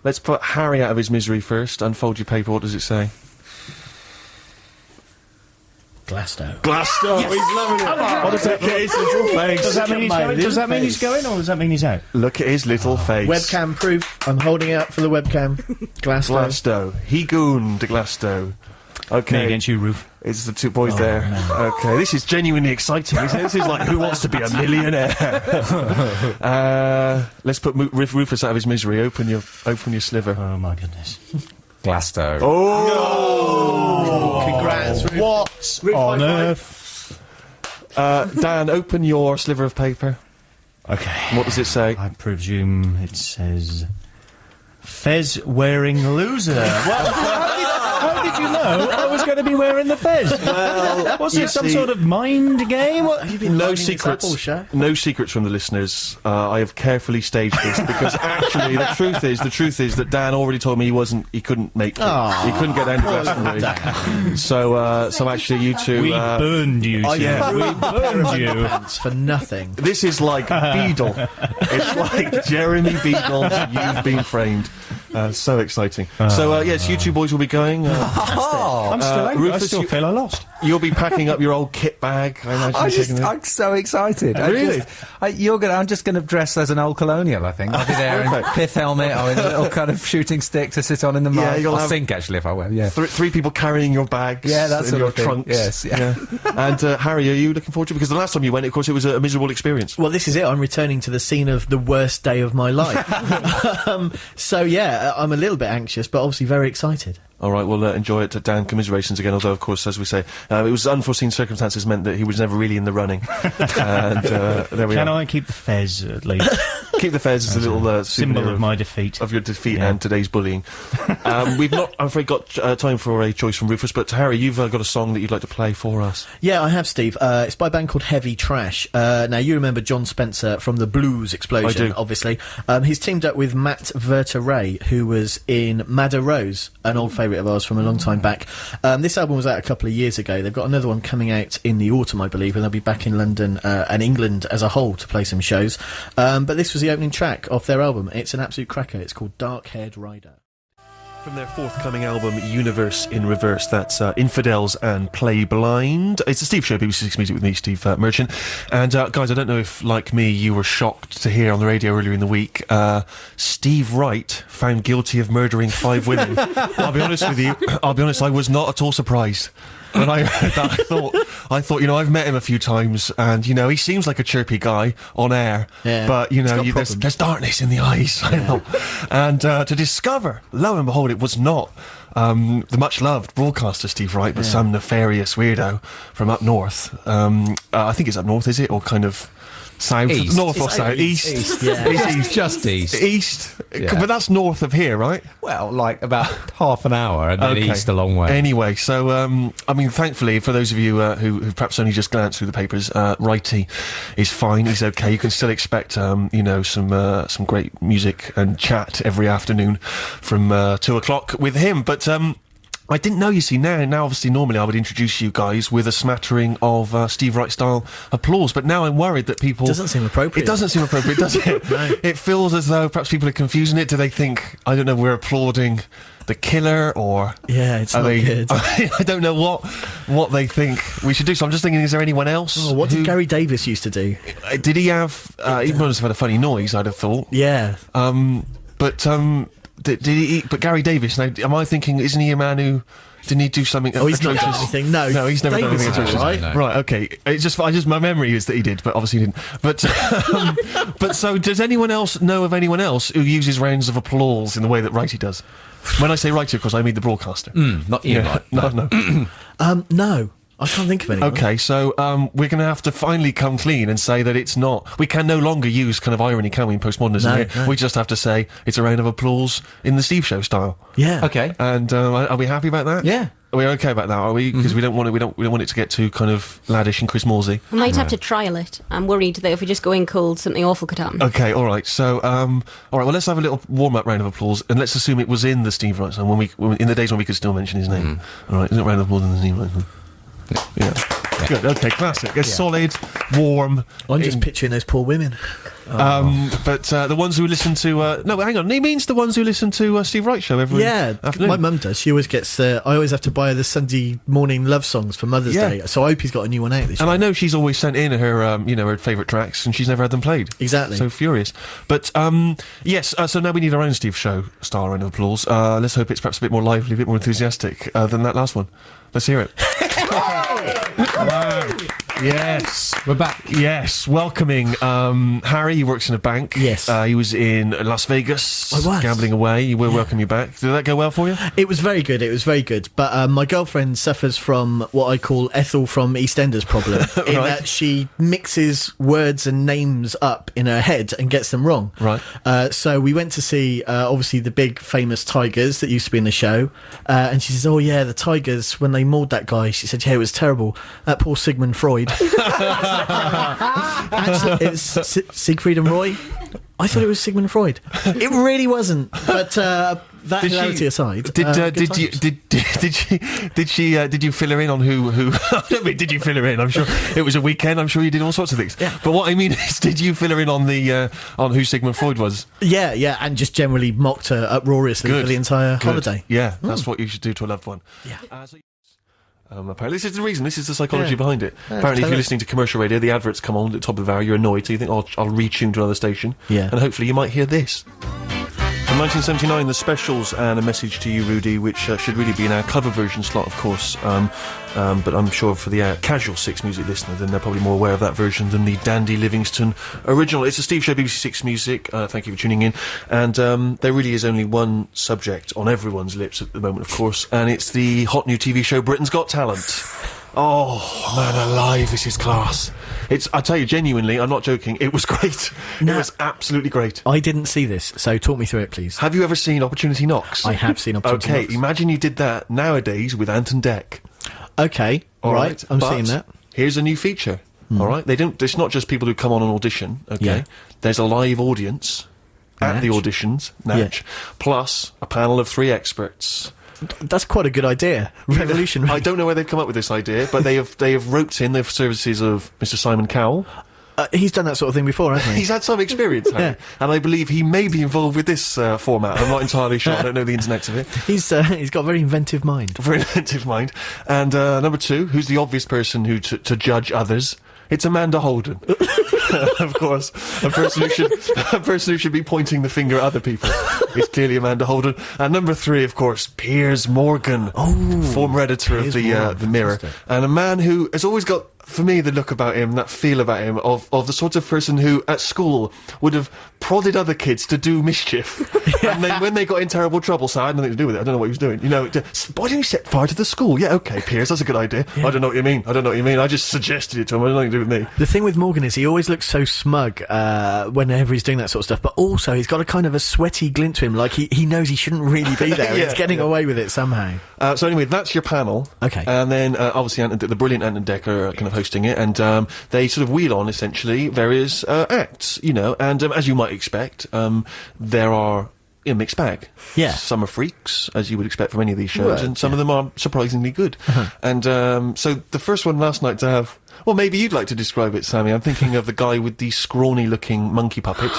Let's put Harry out of his misery first. Unfold your paper. What does it say? Glasgow. Glasgow. Yes. He's loving it. What does that mean? Does that mean he's going? Does that mean he's going, or does that mean he's out? Look at his little face. Webcam proof. I'm holding out for the webcam. Glasgow. Glasgow. He gooned Glasgow. Okay. Me against you, Roof. It's the 2 boys there. No. Okay, this is genuinely exciting, isn't it? This is like Who Wants to Be a Millionaire? Let's put Rufus out of his misery. Open your sliver. Oh my goodness. Glasgow. Oh! No. Congrats, Rufus. What on earth? Dan, open your sliver of paper. Okay. What does it say? I presume it says... Fez-wearing loser. How did you know I was going to be wearing the fez? Well, was it some sort of mind game? What? Have you been No lining this up all secrets. show? No secrets from the listeners. I have carefully staged this because actually the truth is that Dan already told me he couldn't make it. He couldn't get down to Glastonbury. So actually you two... We burned you, Tim. We burned you. For nothing. This is like Beadle. It's like Jeremy Beadle, you've been framed. So exciting. Yes, you 2 boys will be going. I'm still angry. Rufus, I still feel I lost. You'll be packing up your old kit bag, I imagine. I'm so excited. Really? I'm just going to dress as an old colonial, I think. I'll be there in a pith helmet or in a little kind of shooting stick to sit on in the mud. Yeah, I'll sink, actually, if I will, yeah. 3 people carrying your bags. Yeah, that's in your thing. trunks. Yes, yeah. And Harry, are you looking forward to it? Because the last time you went, of course, it was a miserable experience. Well, this is it. I'm returning to the scene of the worst day of my life. So, yeah, I'm a little bit anxious, but obviously very excited. All right, well, enjoy it. Dan, commiserations again, although, of course, as we say, it was unforeseen circumstances meant that he was never really in the running. And there we are. Can I keep the fez, at least? Keep the fez as a little symbol of my defeat. Of your defeat and today's bullying. We've not, I'm afraid, got time for a choice from Rufus, but Harry, you've got a song that you'd like to play for us. Yeah, I have, Steve. It's by a band called Heavy Trash. Now, you remember John Spencer from the Blues Explosion, I do. Obviously. He's teamed up with Matt Verteray, who was in Madder Rose, an old favourite of ours from a long time back. This album was out a couple of years ago. They've got another one coming out in the autumn, I believe, and they'll be back in London and England as a whole to play some shows. But this was the opening track off their album. It's an absolute cracker. It's called Dark Haired Rider. From their forthcoming album, Universe in Reverse, that's Infidels and Play Blind. It's a Steve Show, BBC6 Music with me, Steve Merchant. And, guys, I don't know if, like me, you were shocked to hear on the radio earlier in the week, Steve Wright found guilty of murdering 5 women. I'll be honest with you, I was not at all surprised. When I heard that, I thought, I've met him a few times, and, he seems like a chirpy guy on air, but, there's darkness in the eyes, I know. And to discover, lo and behold, it was not the much-loved broadcaster Steve Wright, but some nefarious weirdo from up north. I think it's up north, is it? Or kind of South, East. north or south, east. Yeah. It's just east. East, Yeah. but that's north of here, right? Well, like about half an hour, and then Okay. east a long way. Anyway, so I mean, thankfully, for those of you who perhaps only just glanced through the papers, Righty is fine. He's okay. You can still expect, you know, some great music and chat every afternoon from 2 o'clock with him. But I didn't know, you see, now obviously normally I would introduce you guys with a smattering of Steve Wright style applause, but now I'm worried that people... Doesn't seem appropriate. It doesn't seem appropriate, does it? No. It feels as though perhaps people are confusing it. Do they think, I don't know, we're applauding the killer, or... Yeah, it's are not they, good. I don't know what they think we should do, so I'm just thinking, is there anyone else? Oh, what did Gary Davis used to do? Did he have... he must have had a funny noise, I'd have thought. Yeah. Did he? But Gary Davis. Now, am I thinking? Isn't he a man who? Didn't he do something? Oh, he's not done atrocious? anything. No, he's never Davis done anything is atrocious. right. No. Right. Okay. It's just my memory is that he did, but obviously he didn't. But but so does anyone else know of anyone else who uses rounds of applause in the way that Righty does? When I say Righty, of course, I mean the broadcaster. Not Ian Wright. No. No, I can't think of anyone. Okay, so we're going to have to finally come clean and say that it's not. We can no longer use kind of irony, can we, in postmodernism? No, here? no. We just have to say it's a round of applause in the Steve Show style. Yeah. Okay. And are we happy about that? Yeah. Are we okay about that? Are we? Because we don't want it to get too kind of laddish and Chris Morsey. I might have to trial it. I'm worried that if we just go in cold, something awful could happen. Okay, all right. So, all right. Well, let's have a little warm-up round of applause, and let's assume it was in the Steve Wright song in the days when we could still mention his name. All right, isn't it round of applause in the Steve Wright song? Yeah. Good. Okay. Classic. It's solid, warm. I'm just picturing those poor women. But the ones who listen to no, hang on. He means the ones who listen to Steve Wright show every afternoon. My mum does. She always gets. I always have to buy her the Sunday morning love songs for Mother's Yeah. Day. So I hope he's got a new one out this And year. I know she's always sent in her, her favourite tracks, and she's never had them played. Exactly. So furious. But yes. So now we need our own Steve Show style round of applause. Let's hope it's perhaps a bit more lively, a bit more enthusiastic than that last one. Let's hear it. Wow. Yes. We're back. Yes. Welcoming Harry. He works in a bank. Yes. He was in Las Vegas. I was. Gambling away. We'll welcome you back. Did that go well for you? It was very good. It was very good. But my girlfriend suffers from what I call Ethel from EastEnders problem, in Right. that she mixes words and names up in her head and gets them wrong. Right. So we went to see, obviously, the big famous Tigers that used to be in the show. And she says, "Oh yeah, the Tigers, when they mauled that guy," she said, "yeah, it was terrible. That poor Sigmund Freud." Actually, it's Siegfried and Roy. I thought it was Sigmund Freud. It really wasn't. But that hilarity aside, good times. Did you fill her in on who? I don't mean did you fill her in? I'm sure it was a weekend. I'm sure you did all sorts of things. Yeah. But what I mean is, did you fill her in on the on who Sigmund Freud was? Yeah, and just generally mocked her uproariously Good. for the entire Good. holiday. Yeah, that's what you should do to a loved one. Yeah. Apparently, this is the reason. This is the psychology Yeah. behind it. Yeah, Apparently, if tell you're us. listening to commercial radio, the adverts come on at the top of the hour. You're annoyed, so you think, "Oh, I'll retune to another station." Yeah. And hopefully, you might hear this. From 1979, the specials, and a message to you, Rudy, which should really be in our cover version slot, of course. But I'm sure for the casual Six Music listener, then they're probably more aware of that version than the Dandy Livingston original. It's a Steve Show, BBC6 Music. Thank you for tuning in. And there really is only one subject on everyone's lips at the moment, of course, and it's the hot new TV show Britain's Got Talent. Oh, man alive, this is class. I tell you, genuinely, I'm not joking, it was great. No. It was absolutely great. I didn't see this, so talk me through it, please. Have you ever seen Opportunity Knocks? I have seen Opportunity Okay, Knocks. imagine you did that nowadays with Ant and Dec. Okay, All right, I'm but seeing that. Here's a new feature. All right, it's not just people who come on an audition. Okay, Yeah. there's a live audience at the Natch. auditions, Natch, plus a panel of 3 experts. That's quite a good idea. Revolutionary. I don't know where they've come up with this idea, but they have roped in the services of Mr. Simon Cowell. He's done that sort of thing before, hasn't he? He's had some experience, Harry, and I believe he may be involved with this format. I'm not entirely sure. I don't know the ins and outs of it. He's got a very inventive mind. Very inventive mind. And number 2, who's the obvious person who to judge others? It's Amanda Holden. Of course, a person who should be pointing the finger at other people. It's clearly Amanda Holden. And number 3, of course, Piers Morgan, former editor of the Mirror, Fantastic. and a man who has always got for me, the look about him, that feel about him, of the sort of person who, at school, would have prodded other kids to do mischief. And then when they got in terrible trouble, so I had nothing to do with it, I don't know what he was doing. You know, why didn't you set fire to the school? Yeah, okay, Piers, that's a good idea. I don't know what you mean. I just suggested it to him, it had nothing to do with me. The thing with Morgan is he always looks so smug whenever he's doing that sort of stuff, but also he's got a kind of a sweaty glint to him, like he knows he shouldn't really be there. He's getting away with it somehow. So anyway, that's your panel. Okay. And then, obviously, the brilliant Ant and Dec are kind of hosting it, and they sort of wheel on, essentially, various acts, you know, and as you might expect, there are a mixed bag. Yeah. Some are freaks, as you would expect from any of these shows, and some of them are surprisingly good. And so the first one last night to have... Well, maybe you'd like to describe it, Sammy. I'm thinking of the guy with the scrawny-looking monkey puppet.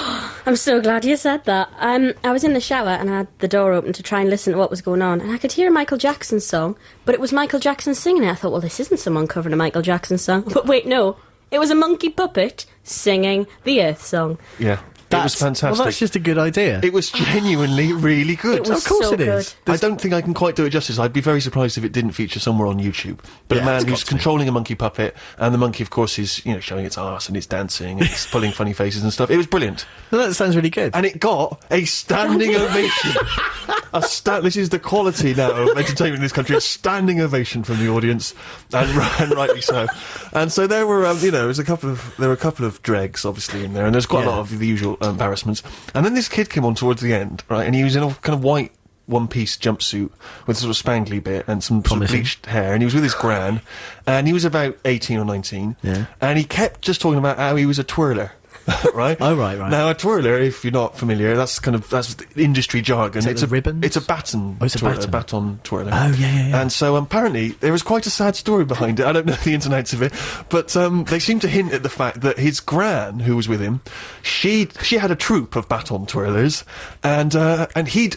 I'm so glad you said that. I was in the shower and I had the door open to try and listen to what was going on, and I could hear a Michael Jackson song, but it was Michael Jackson singing it. I thought, well, this isn't someone covering a Michael Jackson song. But wait, no. It was a monkey puppet singing the Earth song. Yeah. It was fantastic. Well, that's just a good idea. It was genuinely really good. It was Of course so it is. good. I don't think I can quite do it justice. I'd be very surprised if it didn't feature somewhere on YouTube. But Yeah, a man it's got who's to. controlling a monkey puppet, and the monkey, of course, is, you know, showing its arse and it's dancing and it's pulling funny faces and stuff. It was brilliant. Well, that sounds really good. And it got a standing ovation. This is the quality now of entertainment in this country. A standing ovation from the audience, and rightly so. And so there were, there were a couple of dregs, obviously, in there, and there's quite a lot of the usual embarrassments. And then this kid came on towards the end, right, and he was in a kind of white one-piece jumpsuit with a sort of spangly bit and some sort of bleached hair, and he was with his gran, and he was about 18 or 19, and he kept just talking about how he was a twirler. Right? Oh, right. Now, a twirler, if you're not familiar, that's industry jargon. It's a ribbon? It's a baton. Oh, it's a twirler, baton. baton twirler. Oh, yeah. And so, apparently, there was quite a sad story behind it. I don't know the ins and outs of it, but they seem to hint at the fact that his gran, who was with him, she had a troupe of baton twirlers, and he'd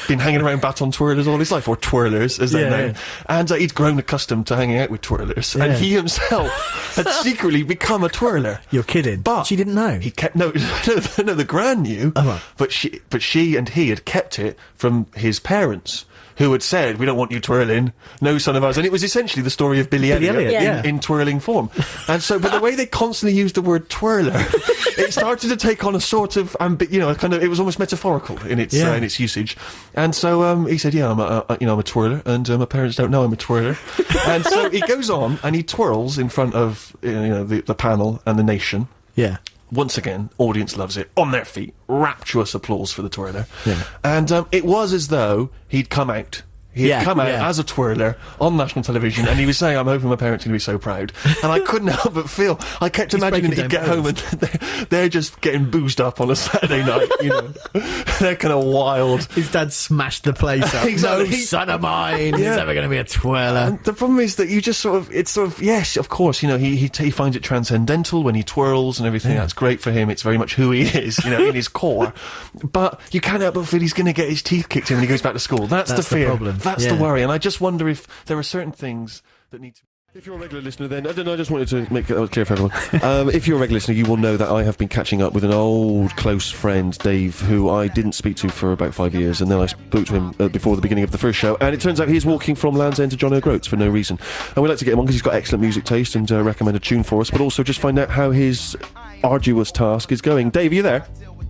been hanging around baton twirlers all his life, or twirlers, as they're known, and he'd grown accustomed to hanging out with twirlers, and he himself had secretly become a twirler. You're kidding. But she didn't know. He kept no, the gran knew, but she and he had kept it from his parents, who had said, "We don't want you twirling, no son of ours." And it was essentially the story of Billy Elliot in twirling form. And so, but the way they constantly used the word twirler, it started to take on a sort of, it was almost metaphorical in its usage. And so he said, "Yeah, I'm a twirler, and my parents don't know I'm a twirler." And so he goes on and he twirls in front of the panel and the nation. Yeah. Once again, audience loves it. On their feet, rapturous applause for the twirler. Yeah. And it was as though he'd come out. He had come out as a twirler on national television, and he was saying, "I'm hoping my parents are going to be so proud." And I couldn't help but feel, I kept imagining that he'd get home and they're just getting boozed up on a Saturday night, They're kind of wild. His dad smashed the place up. Exactly. No son of mine is ever going to be a twirler. And the problem is that you just yes, of course, he finds it transcendental when he twirls and everything. That's great for him. It's very much who he is, in his core. But you can't help but feel he's going to get his teeth kicked in when he goes back to school. That's the fear. Problem. That's the worry, and I just wonder if there are certain things that need to... If you're a regular listener, then... I just wanted to make that clear for everyone. If you're a regular listener, you will know that I have been catching up with an old, close friend, Dave, who I didn't speak to for about 5 years, and then I spoke to him before the beginning of the first show, and it turns out he's walking from Land's End to John O'Groats for no reason. And we'd like to get him on because he's got excellent music taste and recommend a tune for us, but also just find out how his arduous task is going. Dave, are you there?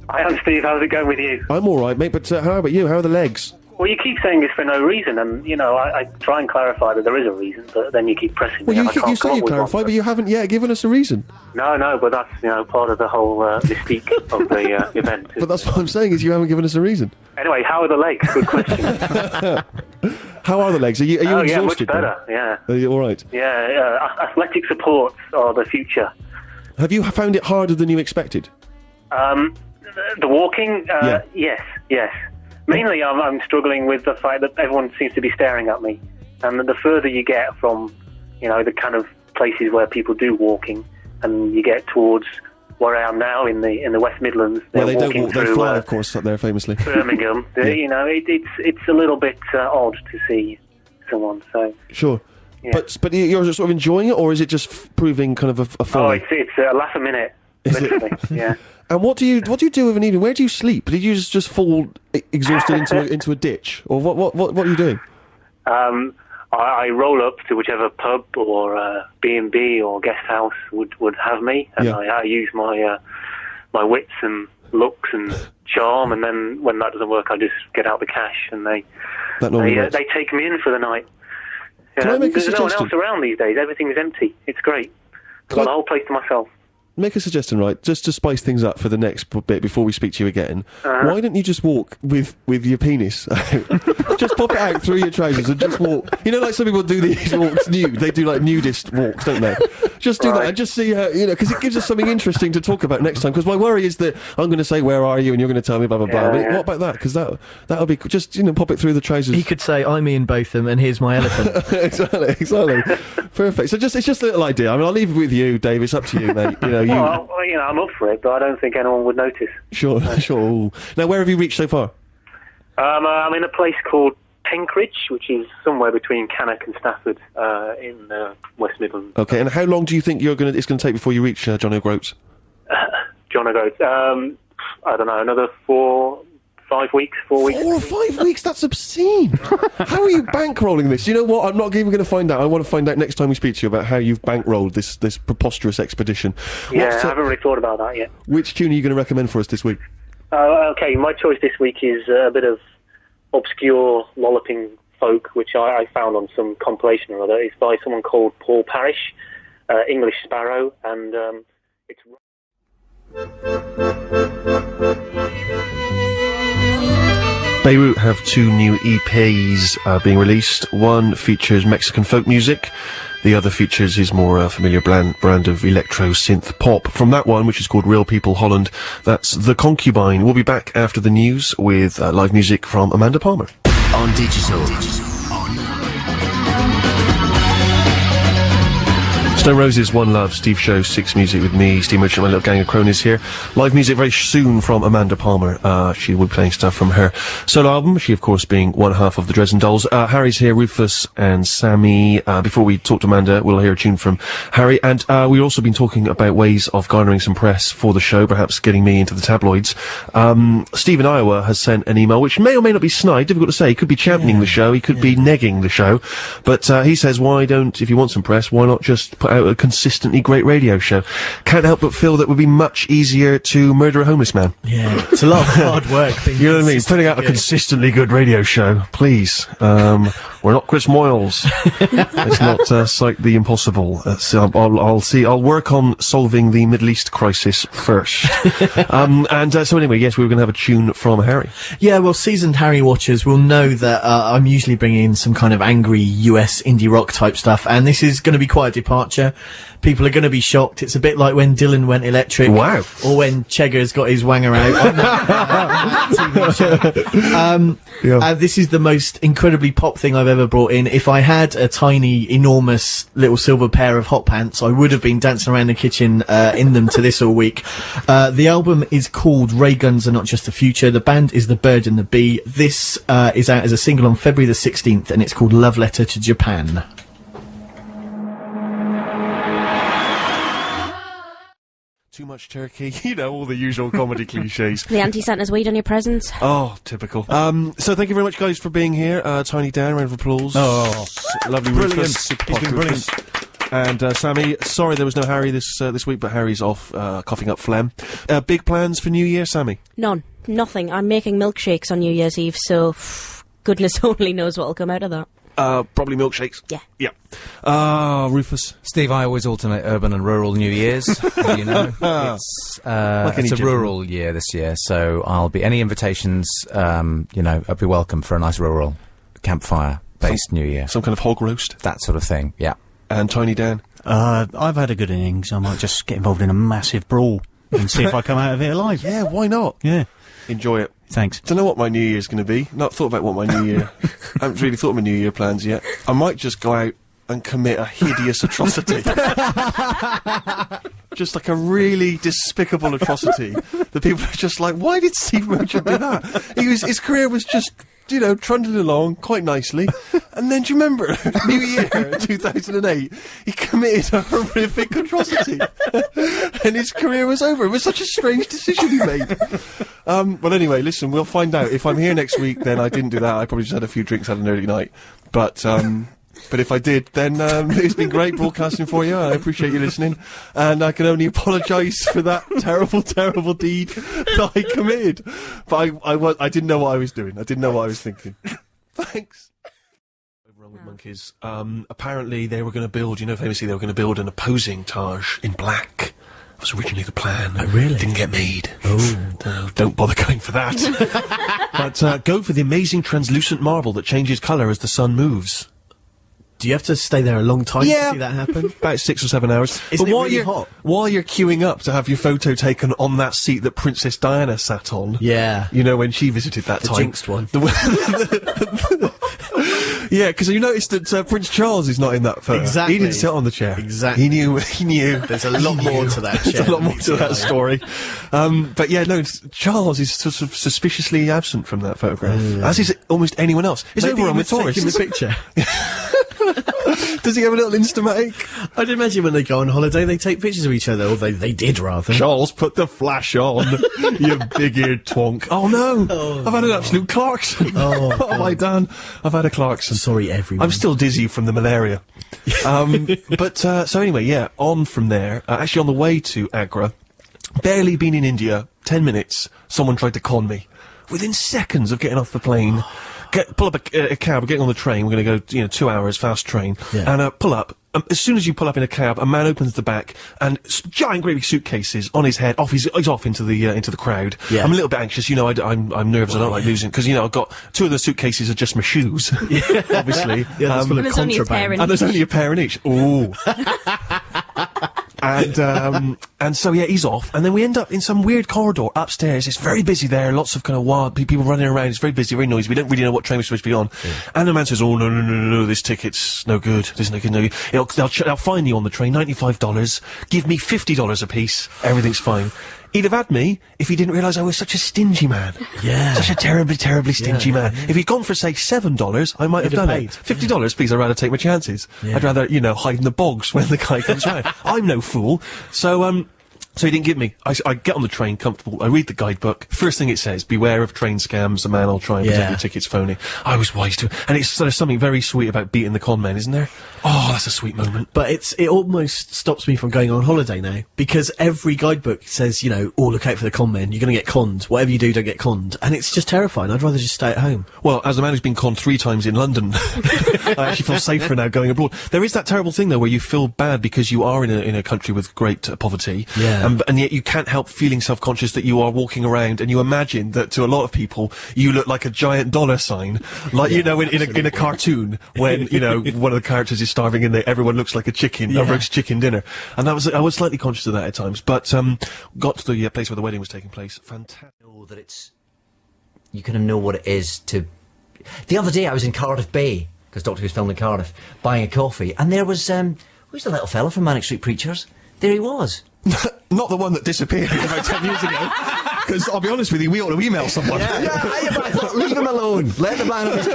Hi, I'm Steve. How's it going with you? I'm all right, mate, but how about you? How are the legs? Well, you keep saying it's for no reason, and, I try and clarify that there is a reason, but then you keep pressing me. Well, you say you clarify, but you haven't yet given us a reason. No, but that's, part of the whole mystique of the event. But that's what I'm saying, is you haven't given us a reason. Anyway, how are the legs? Good question. How are the legs? Are you exhausted? Yeah, much better, yeah. Are you all right? Yeah, athletic supports are the future. Have you found it harder than you expected? The walking? Yes. Mainly, I'm struggling with the fact that everyone seems to be staring at me, and the further you get from, the kind of places where people do walking, and you get towards where I am now in the West Midlands. Well, they don't walk; they fly, of course, up there famously. Birmingham. It's a little bit odd to see someone. So sure. Yeah. But you're sort of enjoying it, or is it just proving kind of a folly? Oh, it's a laugh a minute, literally. Yeah. And what do you do of an evening? Where do you sleep? Did you just fall exhausted into a ditch, or what are you doing? I I roll up to whichever pub or B&B or guest house would have me, and I use my my wits and looks and charm, and then when that doesn't work, I just get out the cash and they take me in for the night. Can I make a There's no one suggestion? else around these days. Everything's empty. It's great. I've got the whole place to myself. Make a suggestion, right? Just to spice things up for the next bit before we speak to you again. Why don't you just walk with your penis out? Just pop it out through your trousers and just walk. You know, like some people do these walks nude. They do like nudist walks, don't they? Just do that and just see how, you know, because it gives us something interesting to talk about next time. Because my worry is that I'm going to say, where are you? And you're going to tell me blah, blah, blah. But what about that? Because that'll be just, you know, pop it through the trousers. He could say, I'm Ian Botham and here's my elephant. exactly. Perfect. So it's just a little idea. I mean, I'll leave it with you, Dave. It's up to you, mate. You know, Well, you know, I'm up for it, but I don't think anyone would notice. Sure. Now, where have you reached so far? I'm in a place called Penkridge, which is somewhere between Cannock and Stafford, in West Midlands. Okay, and how long do you think it's going to take before you reach John O'Groats? John O'Groats. I don't know, another 4 weeks. 4 weeks. 4 or 5 weeks? That's obscene. How are you bankrolling this? You know what? I'm not even going to find out. I want to find out next time we speak to you about how you've bankrolled this preposterous expedition. Yeah, I haven't really thought about that yet. Which tune are you going to recommend for us this week? Okay, my choice this week is a bit of obscure lolloping folk, which I found on some compilation or other. It's by someone called Paul Parrish, English Sparrow, and it's... Beirut have 2 new EPs being released. One features Mexican folk music. The other features his more familiar brand of electro synth pop. From that one, which is called Real People Holland, that's The Concubine. We'll be back after the news with live music from Amanda Palmer. On digital. Stone Roses, One Love, Steve Show, 6 Music with me, Steve Merchant, my little gang of cronies here. Live music very soon from Amanda Palmer. She will be playing stuff from her solo album, she of course being one half of the Dresden Dolls. Harry's here, Rufus and Sammy. Before we talk to Amanda, we'll hear a tune from Harry. And we've also been talking about ways of garnering some press for the show, perhaps getting me into the tabloids. Steve in Iowa has sent an email, which may or may not be snide, difficult to say. He could be championing the show, he could be negging the show. But he says, if you want some press, why not just put out a consistently great radio show? Can't help but feel that it would be much easier to murder a homeless man. Yeah, it's a lot of hard work. You know what I mean? Putting out a consistently good radio show, please. We're not Chris Moyles. Let's not cite the impossible. I'll work on solving the Middle East crisis first. So anyway, yes, we were going to have a tune from Harry. Yeah, well, seasoned Harry watchers will know that I'm usually bringing in some kind of angry US indie rock type stuff, and this is going to be quite a departure. People are going to be shocked. It's a bit like when Dylan went electric. Wow. Or when Chegger's got his wanger out. This is the most incredibly pop thing I've ever brought in. If I had a tiny, enormous little silver pair of hot pants, I would have been dancing around the kitchen in them to this all week. The album is called Ray Guns Are Not Just the Future. The band is The Bird and the Bee. This is out as a single on February the 16th, and it's called Love Letter to Japan. Too much turkey, you know, all the usual comedy cliches. The Auntie Santa's weed on your presents. Oh, typical. So thank you very much, guys, for being here. Tiny Dan, round of applause. Oh, lovely brilliant. Rufus. He's been brilliant. And Sammy, sorry there was no Harry this week, but Harry's off coughing up phlegm. Big plans for New Year, Sammy? None. Nothing. I'm making milkshakes on New Year's Eve, so goodness only knows what'll come out of that. Probably milkshakes. Yeah. Rufus. Steve, I always alternate urban and rural New Year's, as you know. It's a rural year this year, so I'll be... Any invitations, I'll be welcome for a nice rural campfire-based New Year. Some kind of hog roast? That sort of thing, yeah. And Tiny Dan? I've had a good innings. I might just get involved in a massive brawl and see if I come out of it alive. Yeah, why not? Yeah. Enjoy it. Thanks. Don't know what my New Year's going to be. Not thought about what my New Year... I haven't really thought of my New Year plans yet. I might just go out and commit a hideous atrocity. Just like a really despicable atrocity. The people are just like, why did Steve Merchant do that? His career was just... trundling along quite nicely. And then, do you remember, New Year 2008, he committed a horrific atrocity. And his career was over. It was such a strange decision he made. Well, anyway, listen, we'll find out. If I'm here next week, then I didn't do that. I probably just had a few drinks, had an early night. But, But if I did, then it's been great broadcasting for you. I appreciate you listening, and I can only apologise for that terrible, terrible deed that I committed. But I didn't know what I was doing. I didn't know what I was thinking. Thanks. Wrong with monkeys. Apparently they were going to build, famously they were going to build an opposing Taj in black. That was originally the plan. Oh, really? Didn't get made. Oh. No, don't bother going for that. But go for the amazing translucent marble that changes colour as the sun moves. Do you have to stay there a long time to see that happen? About 6 or 7 hours. Isn't it really hot? While you're queuing up to have your photo taken on that seat that Princess Diana sat on. Yeah. When she visited that The time. jinxed one. Yeah, because you noticed that Prince Charles is not in that photo. Exactly. He didn't sit on the chair. Exactly. He knew. There's a lot more to that chair. There's a lot more to that story. But yeah, no, Charles is sort of suspiciously absent from that photograph. As is almost anyone else. It's Maybe everyone he with was tourists. taking the picture. Does he have a little Instamatic? I'd imagine when they go on holiday, they take pictures of each other, or they did rather. Charles, put the flash on, you big-eared twonk. Oh no! I've had an absolute Clarkson. What have I done? I've had a Clarkson. Sorry, everyone. I'm still dizzy from the malaria. So anyway, yeah, on from there. Actually, on the way to Agra, barely been in India, 10 minutes, someone tried to con me. Within seconds of getting off the plane, pull up a cab, we're getting on the train, we're going to go, 2 hours, fast train, and pull up. As soon as you pull up in a cab, a man opens the back, and giant, great big suitcases on his head. He's off into the crowd. Yeah. I'm a little bit anxious, I'm nervous. I don't like losing because I've got 2 of the suitcases are just my shoes, obviously. That's full of there's only a pair in and there's only a pair in each. Ooh. And so yeah, he's off, and then we end up in some weird corridor upstairs. It's very busy there, lots of kind of wild people running around. It's very busy, very noisy. We don't really know what train we're supposed to be on. And the man says, "Oh no, this ticket's no good. There's no good. No, they'll fine you on the train, $95. Give me $50 a piece. Everything's fine." He'd have had me if he didn't realise I was such a stingy man. Yeah. Such a terribly, terribly stingy man. If he'd gone for, say, $7, I might have done it. $50, please, I'd rather take my chances. Yeah. I'd rather, hide in the bogs when the guy comes round. I'm no fool. So he didn't give me. I get on the train, comfortable. I read the guidebook. First thing it says, beware of train scams. A man will try and pretend your ticket's phony. I was wise to it. And there's something very sweet about beating the con men, isn't there? Oh, that's a sweet moment. But it almost stops me from going on holiday now, because every guidebook says, look out for the con men. You're going to get conned. Whatever you do, don't get conned. And it's just terrifying. I'd rather just stay at home. Well, as a man who's been conned 3 times in London, I actually feel safer now going abroad. There is that terrible thing, though, where you feel bad because you are in a country with great poverty. Yeah. And yet you can't help feeling self-conscious that you are walking around and you imagine that to a lot of people you look like a giant dollar sign, like in a cartoon when one of the characters is starving and everyone looks like a chicken, a roast chicken dinner. And I was slightly conscious of that at times, but got to the place where the wedding was taking place. Fantastic. Know that you kind of know what it is to. The other day I was in Cardiff Bay because Doctor Who's filmed in Cardiff, buying a coffee, and there was who's the little fella from Manic Street Preachers? There he was. Not the one that disappeared about 10 years ago. Because I'll be honest with you, we ought to email someone. But I thought, leave him alone. Let the man have his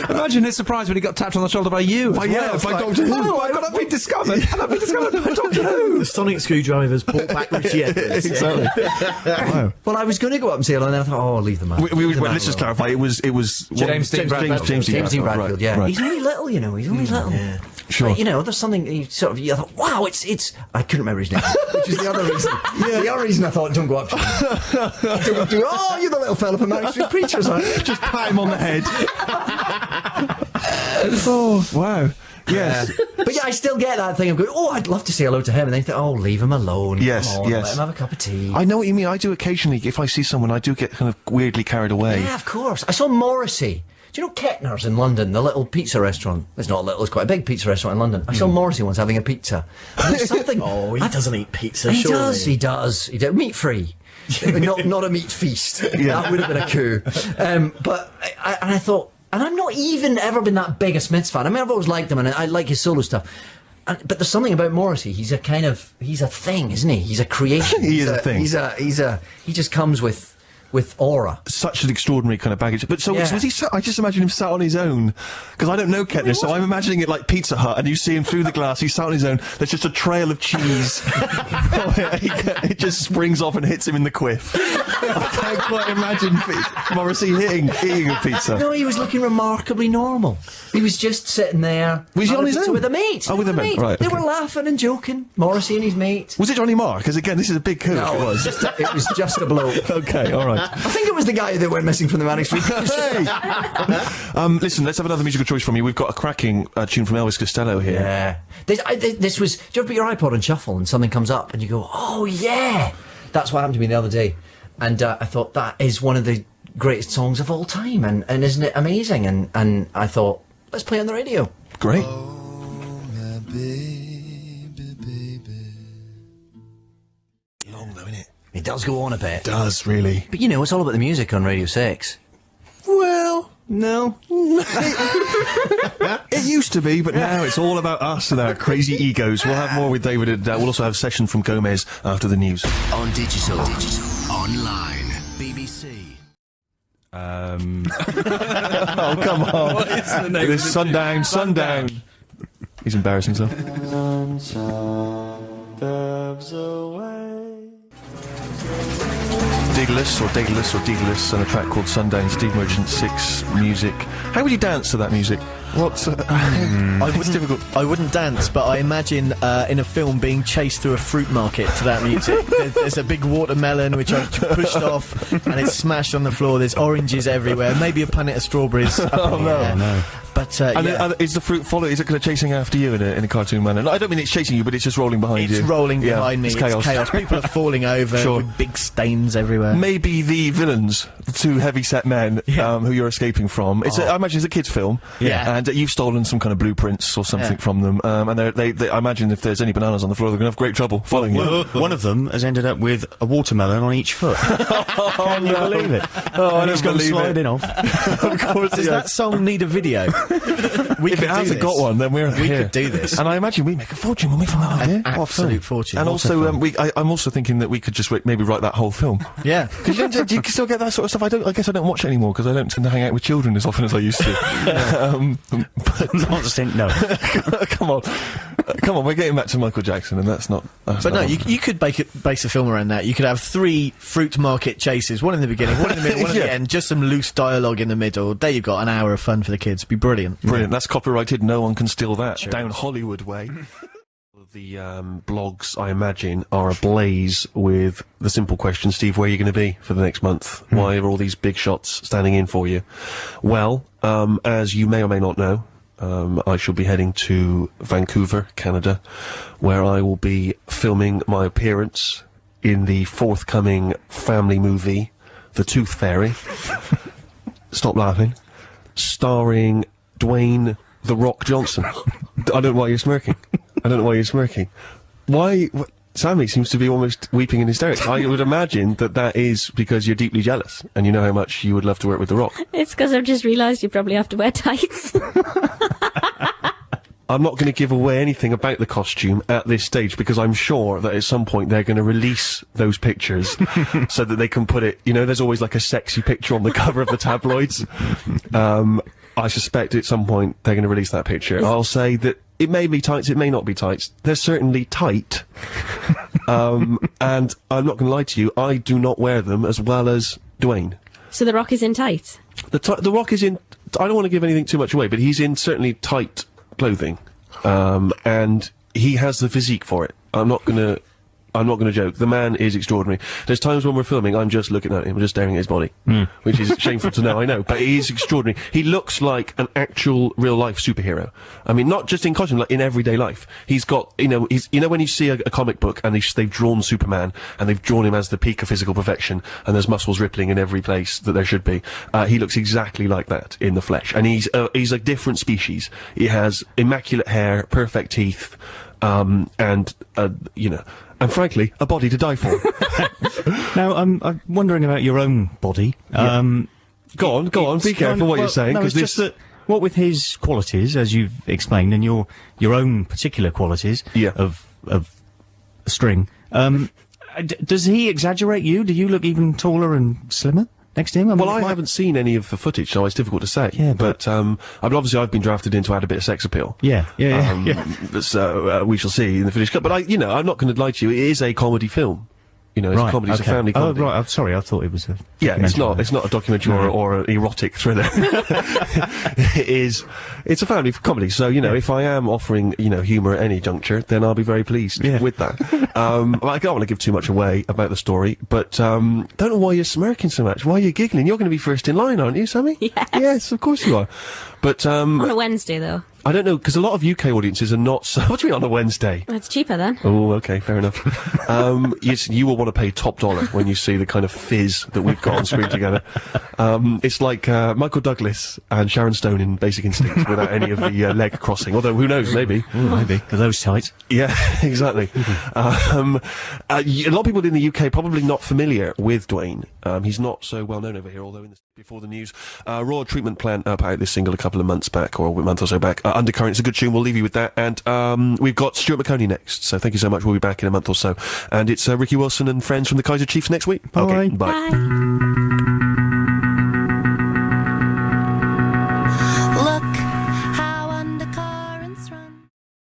coffee. Imagine his surprise when he got tapped on the shoulder by you. By Doctor Who. Oh, I've been discovered. And I've been discovered by Doctor Who. The sonic screwdrivers brought back Richie Edwards. Exactly. Wow. Well, I was going to go up and say hello, and then I thought, oh, I'll leave the man. Let's just clarify. It was James Dean Bradfield. James Dean Bradfield. Right, yeah. right. He's only little, He's only little. Yeah. Sure. But, there's something you thought, wow, it's. I couldn't remember his name, which is the other reason. The other reason I thought, don't go up to him. Oh, you're the little fella from Manic Street Preachers, aren't you? Just pat him on the head. Oh, wow. Yes. But yeah, I still get that thing of going, oh, I'd love to say hello to him, and then you think, oh, leave him alone. Yes, Come on, yes. let him have a cup of tea. I know what you mean. I do occasionally, if I see someone, I do get kind of weirdly carried away. Yeah, of course. I saw Morrissey. Do you know Kettner's in London, the little pizza restaurant? It's not little, it's quite a big pizza restaurant in London. I saw Morrissey once having a pizza. And there's something... Oh, he doesn't eat pizza, He surely. does. Meat-free. not a meat feast. That would have been a coup. But I thought... And I've not even ever been that big a Smiths fan. I mean, I've always liked him, and I like his solo stuff. But there's something about Morrissey. He's a thing, isn't he? He's a creation. He is a thing. He just comes with with aura. Such an extraordinary kind of baggage. But so, Yeah. so was he I just imagine him sat on his own. Because I don't know Kettner, so I'm imagining it like Pizza Hut, and you see him through the glass, he's sat on his own, there's just a trail of cheese. It just springs off and hits him in the quiff. I can't quite imagine Morrissey eating a pizza. No, he was looking remarkably normal. He was just sitting there. Was he on his own? With a mate. Oh, with a mate, right, They okay. were laughing and joking. Morrissey and his mate. Was it Johnny Marr? Because again, this is a big coup. No, if it was. it was just a bloke. Okay, all right. I think it was the guy that went missing from the Manic Street. Hey! Listen, let's have another musical choice from you. We've got a cracking tune from Elvis Costello here. Yeah. This was... Do you ever put your iPod on shuffle and something comes up and you go, oh, yeah! That's what happened to me the other day. And I thought, that is one of the greatest songs of all time. And isn't it amazing? And I thought, let's play on the radio. Great. Long though, innit? It does go on a bit. It does, really. But you know, it's all about the music on Radio 6. Well, no. It used to be, but now it's all about us and our crazy egos. We'll have more with David, and we'll also have a session from Gomez after the news. On digital, online, BBC. Oh, come on. What is the name? This Sundown. He's embarrassing himself. Daedalus, and a track called Sundown, Steve Merchant 6 music. How would you dance to that music? What's it's difficult. I wouldn't dance, but I imagine in a film being chased through a fruit market to that music. There's a big watermelon which I pushed off, and it's smashed on the floor. There's oranges everywhere. Maybe a punnet of strawberries. Oh no. But is the fruit follow? Is it kind of chasing after you in a cartoon manner? No, I don't mean it's chasing you, but it's just rolling behind you. It's rolling behind me. It's chaos. People are falling over with big stains everywhere. Maybe the villains, the two heavy-set men who you're escaping from. I imagine it's a kids' film. Yeah. And you've stolen some kind of blueprints or something from them. And I imagine if there's any bananas on the floor, they're going to have great trouble following you. One of them has ended up with a watermelon on each foot. Can you believe it? Oh, I He's don't gone believe sliding it. off. Of course, Does that song need a video? If it hasn't got one, then we could do this. And I imagine we make a fortune when we from that idea. Absolute fortune. And also, I'm also thinking that we could just maybe write that whole film. Yeah. Because you can still get that sort of stuff. I guess I don't watch it anymore because I don't tend to hang out with children as often as I used to. But no. Come on, we're getting back to Michael Jackson, and that's not. But no, you could base a film around that. You could have 3 fruit market chases, one in the beginning, one in the middle, one at the end, just some loose dialogue in the middle. There you've got an hour of fun for the kids. Be brilliant. Brilliant. That's copyrighted. No one can steal that. Sure. Down Hollywood way. The blogs, I imagine, are ablaze with the simple question, Steve, where are you going to be for the next month? Why are all these big shots standing in for you? Well, as you may or may not know, I shall be heading to Vancouver, Canada, where I will be filming my appearance in the forthcoming family movie, The Tooth Fairy. Stop laughing. Starring Dwayne The Rock Johnson. I don't know why you're smirking. Why? Sammy seems to be almost weeping in hysterics. I would imagine that is because you're deeply jealous and you know how much you would love to work with The Rock. It's because I've just realised you probably have to wear tights. I'm not going to give away anything about the costume at this stage because I'm sure that at some point they're going to release those pictures so that they can put it, there's always like a sexy picture on the cover of the tabloids. I suspect at some point they're going to release that picture. I'll say that it may be tights, it may not be tights. They're certainly tight. And I'm not going to lie to you, I do not wear them as well as Dwayne. So The Rock is in tights? The Rock is in... I don't want to give anything too much away, but he's in certainly tight clothing. And he has the physique for it. I'm not gonna joke. The man is extraordinary. There's times when we're filming, I'm just looking at him, just staring at his body, which is shameful to know, I know, but he is extraordinary. He looks like an actual real-life superhero. I mean, not just in costume, like in everyday life. He's got, when you see a comic book and they've drawn Superman and they've drawn him as the peak of physical perfection and there's muscles rippling in every place that there should be, he looks exactly like that in the flesh. And he's a different species. He has immaculate hair, perfect teeth, and frankly, a body to die for. Now, I'm wondering about your own body. Go on, be careful what you're saying. No, it's just that, what with his qualities, as you've explained, and your own particular qualities of string, Does he exaggerate you? Do you look even taller and slimmer next to him? Well, I haven't seen any of the footage, so it's difficult to say. Yeah, but I mean, obviously I've been drafted in to add a bit of sex appeal. Yeah. So we shall see in the finished cut. But I'm not going to lie to you. It is a comedy film. It's a comedy. It's a family comedy. Oh, right. I'm sorry. I thought it was a. It's not. It's not a documentary or an erotic thriller. It is. It's a family comedy. So if I am offering humour at any juncture, then I'll be very pleased with that. I don't want to give too much away about the story, but don't know why you're smirking so much. Why are you giggling? You're going to be first in line, aren't you, Sammy? Yes. Yes, of course you are. But on a Wednesday, though. I don't know, because a lot of UK audiences are not so... What do you mean on a Wednesday? Well, it's cheaper then. Oh, okay, fair enough. You will want to pay top dollar when you see the kind of fizz that we've got on screen together. It's like Michael Douglas and Sharon Stone in Basic Instinct without any of the leg crossing. Although, who knows, maybe. Maybe. Are those tight? Yeah, exactly. A lot of people in the UK probably not familiar with Dwayne. He's not so well known over here, although before the news, Raw Treatment Plant put out this single a couple of months back, or a month or so back. Undercurrent, it's a good tune, we'll leave you with that. And we've got Stuart McConey next, so thank you so much, we'll be back in a month or so. And it's Ricky Wilson and friends from the Kaiser Chiefs next week. Bye. Okay, bye.